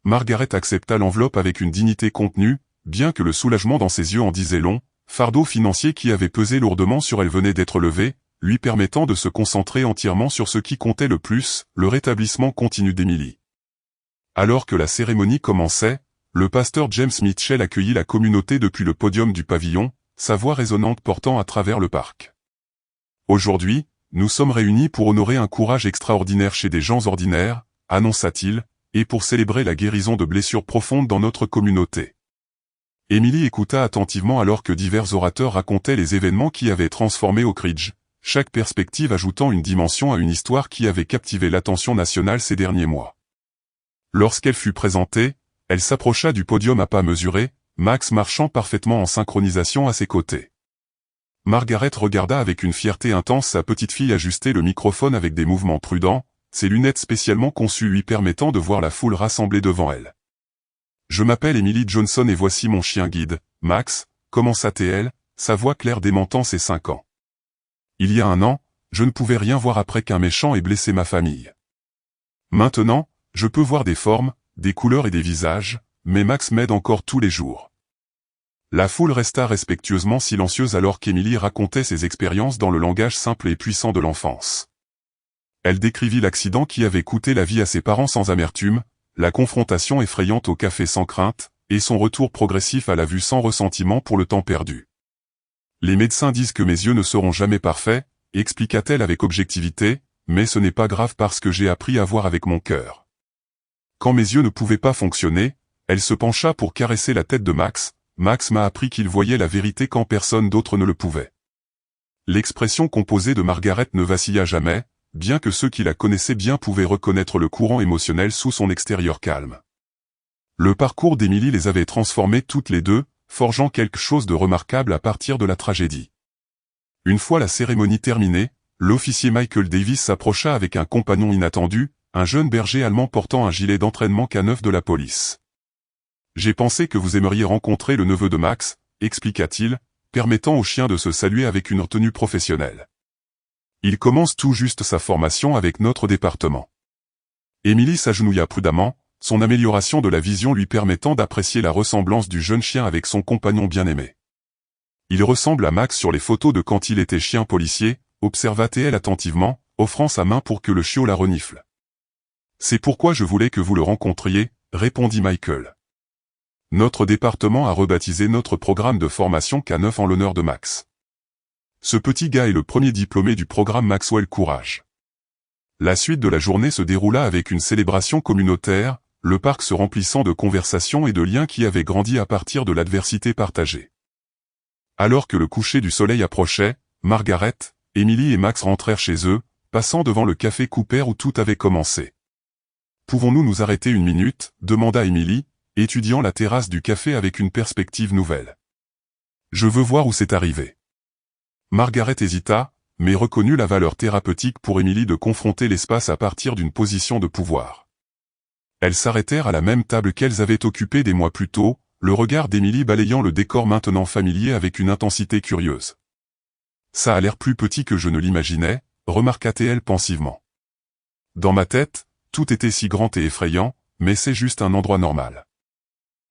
Margaret accepta l'enveloppe avec une dignité contenue, bien que le soulagement dans ses yeux en disait long, fardeau financier qui avait pesé lourdement sur elle venait d'être levé, lui permettant de se concentrer entièrement sur ce qui comptait le plus, le rétablissement continu d'Emily. Alors que la cérémonie commençait, le pasteur James Mitchell accueillit la communauté depuis le podium du pavillon, sa voix résonnante portant à travers le parc. Aujourd'hui, nous sommes réunis pour honorer un courage extraordinaire chez des gens ordinaires, annonça-t-il, et pour célébrer la guérison de blessures profondes dans notre communauté. Emily écouta attentivement alors que divers orateurs racontaient les événements qui avaient transformé Oak Ridge, chaque perspective ajoutant une dimension à une histoire qui avait captivé l'attention nationale ces derniers mois. Lorsqu'elle fut présentée, elle s'approcha du podium à pas mesurés, Max marchant parfaitement en synchronisation à ses côtés. Margaret regarda avec une fierté intense sa petite fille ajuster le microphone avec des mouvements prudents, ses lunettes spécialement conçues lui permettant de voir la foule rassemblée devant elle. « Je m'appelle Emily Johnson et voici mon chien guide, Max », commença-t-elle, sa voix claire démentant ses 5 ans. « Il y a 1 an, je ne pouvais rien voir après qu'un méchant ait blessé ma famille. Maintenant, je peux voir des formes, des couleurs et des visages, mais Max m'aide encore tous les jours. » La foule resta respectueusement silencieuse alors qu'Emily racontait ses expériences dans le langage simple et puissant de l'enfance. Elle décrivit l'accident qui avait coûté la vie à ses parents sans amertume, la confrontation effrayante au café sans crainte, et son retour progressif à la vue sans ressentiment pour le temps perdu. « Les médecins disent que mes yeux ne seront jamais parfaits, expliqua-t-elle avec objectivité, mais ce n'est pas grave parce que j'ai appris à voir avec mon cœur. Quand mes yeux ne pouvaient pas fonctionner, elle se pencha pour caresser la tête de Max. Max m'a appris qu'il voyait la vérité quand personne d'autre ne le pouvait. » L'expression composée de Margaret ne vacilla jamais, bien que ceux qui la connaissaient bien pouvaient reconnaître le courant émotionnel sous son extérieur calme. Le parcours d'Emily les avait transformées toutes les deux, forgeant quelque chose de remarquable à partir de la tragédie. Une fois la cérémonie terminée, l'officier Michael Davis s'approcha avec un compagnon inattendu, un jeune berger allemand portant un gilet d'entraînement K9 de la police. « J'ai pensé que vous aimeriez rencontrer le neveu de Max, » expliqua-t-il, permettant au chien de se saluer avec une tenue professionnelle. « Il commence tout juste sa formation avec notre département. » Emily s'agenouilla prudemment, son amélioration de la vision lui permettant d'apprécier la ressemblance du jeune chien avec son compagnon bien-aimé. « Il ressemble à Max sur les photos de quand il était chien policier, » observa-t-elle attentivement, offrant sa main pour que le chiot la renifle. « C'est pourquoi je voulais que vous le rencontriez, » répondit Michael. « Notre département a rebaptisé notre programme de formation K9 en l'honneur de Max. Ce petit gars est le premier diplômé du programme Maxwell Courage. » La suite de la journée se déroula avec une célébration communautaire, le parc se remplissant de conversations et de liens qui avaient grandi à partir de l'adversité partagée. Alors que le coucher du soleil approchait, Margaret, Emily et Max rentrèrent chez eux, passant devant le café Cooper où tout avait commencé. « Pouvons-nous nous arrêter 1 minute ?» demanda Emily, étudiant la terrasse du café avec une perspective nouvelle. « Je veux voir où c'est arrivé. » Margaret hésita, mais reconnut la valeur thérapeutique pour Emily de confronter l'espace à partir d'une position de pouvoir. Elles s'arrêtèrent à la même table qu'elles avaient occupée des mois plus tôt, le regard d'Emily balayant le décor maintenant familier avec une intensité curieuse. « Ça a l'air plus petit que je ne l'imaginais, » remarqua-t-elle pensivement. « Dans ma tête, tout était si grand et effrayant, mais c'est juste un endroit normal. »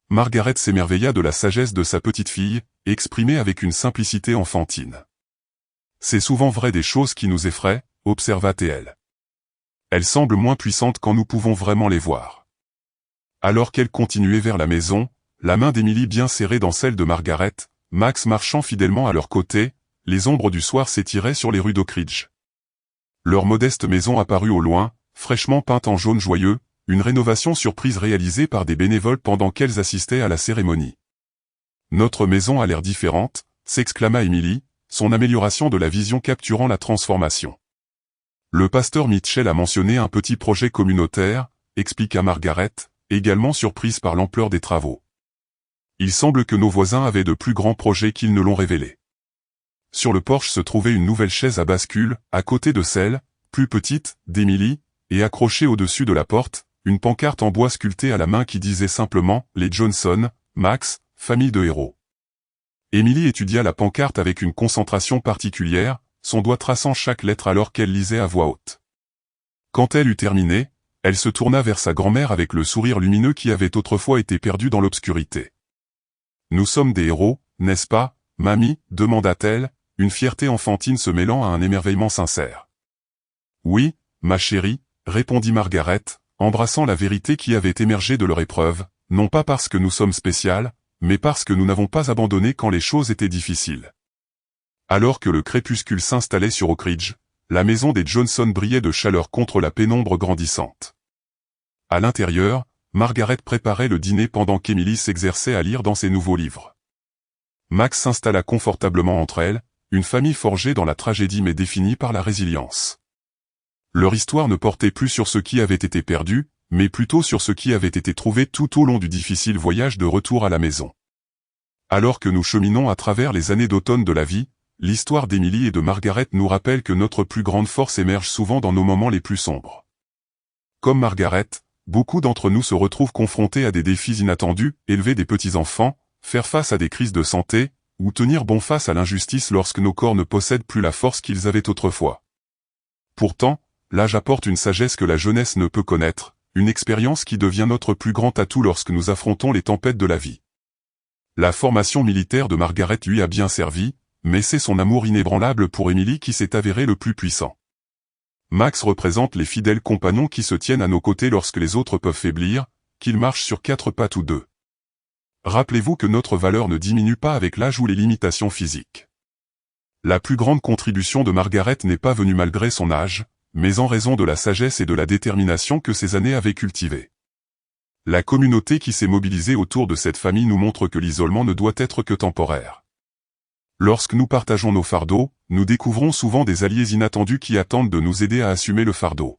Margaret s'émerveilla de la sagesse de sa petite fille, exprimée avec une simplicité enfantine. « C'est souvent vrai des choses qui nous effraient, » observa-t-elle. « Elles semblent moins puissantes quand nous pouvons vraiment les voir. » Alors qu'elle continuait vers la maison, la main d'Emily bien serrée dans celle de Margaret, Max marchant fidèlement à leur côté, les ombres du soir s'étiraient sur les rues d'Oak Ridge. Leur modeste maison apparut au loin, fraîchement peinte en jaune joyeux, une rénovation surprise réalisée par des bénévoles pendant qu'elles assistaient à la cérémonie. « Notre maison a l'air différente », s'exclama Emily, son amélioration de la vision capturant la transformation. « Le pasteur Mitchell a mentionné un petit projet communautaire », expliqua Margaret, également surprise par l'ampleur des travaux. « Il semble que nos voisins avaient de plus grands projets qu'ils ne l'ont révélé. » Sur le porche se trouvait une nouvelle chaise à bascule, à côté de celle, plus petite, d'Emily, et accrochée au-dessus de la porte, une pancarte en bois sculptée à la main qui disait simplement « Les Johnson, Max, famille de héros ». Emily étudia la pancarte avec une concentration particulière, son doigt traçant chaque lettre alors qu'elle lisait à voix haute. Quand elle eut terminé, elle se tourna vers sa grand-mère avec le sourire lumineux qui avait autrefois été perdu dans l'obscurité. « Nous sommes des héros, n'est-ce pas, mamie ?» demanda-t-elle, une fierté enfantine se mêlant à un émerveillement sincère. « Oui, ma chérie », répondit Margaret, embrassant la vérité qui avait émergé de leur épreuve, non pas parce que nous sommes spéciales, mais parce que nous n'avons pas abandonné quand les choses étaient difficiles. Alors que le crépuscule s'installait sur Oak Ridge, la maison des Johnson brillait de chaleur contre la pénombre grandissante. À l'intérieur, Margaret préparait le dîner pendant qu'Emily s'exerçait à lire dans ses nouveaux livres. Max s'installa confortablement entre elles, une famille forgée dans la tragédie mais définie par la résilience. Leur histoire ne portait plus sur ce qui avait été perdu, mais plutôt sur ce qui avait été trouvé tout au long du difficile voyage de retour à la maison. Alors que nous cheminons à travers les années d'automne de la vie, l'histoire d'Emily et de Margaret nous rappelle que notre plus grande force émerge souvent dans nos moments les plus sombres. Comme Margaret, beaucoup d'entre nous se retrouvent confrontés à des défis inattendus, élever des petits-enfants, faire face à des crises de santé, ou tenir bon face à l'injustice lorsque nos corps ne possèdent plus la force qu'ils avaient autrefois. Pourtant, l'âge apporte une sagesse que la jeunesse ne peut connaître, une expérience qui devient notre plus grand atout lorsque nous affrontons les tempêtes de la vie. La formation militaire de Margaret lui a bien servi, mais c'est son amour inébranlable pour Emily qui s'est avéré le plus puissant. Max représente les fidèles compagnons qui se tiennent à nos côtés lorsque les autres peuvent faiblir, qu'ils marchent sur 4 pattes ou 2. Rappelez-vous que notre valeur ne diminue pas avec l'âge ou les limitations physiques. La plus grande contribution de Margaret n'est pas venue malgré son âge, mais en raison de la sagesse et de la détermination que ces années avaient cultivées. La communauté qui s'est mobilisée autour de cette famille nous montre que l'isolement ne doit être que temporaire. Lorsque nous partageons nos fardeaux, nous découvrons souvent des alliés inattendus qui attendent de nous aider à assumer le fardeau.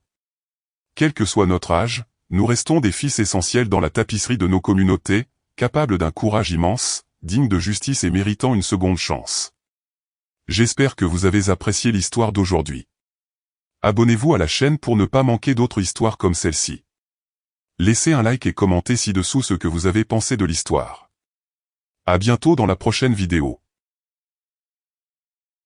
Quel que soit notre âge, nous restons des fils essentiels dans la tapisserie de nos communautés, capables d'un courage immense, dignes de justice et méritant une seconde chance. J'espère que vous avez apprécié l'histoire d'aujourd'hui. Abonnez-vous à la chaîne pour ne pas manquer d'autres histoires comme celle-ci. Laissez un like et commentez ci-dessous ce que vous avez pensé de l'histoire. À bientôt dans la prochaine vidéo.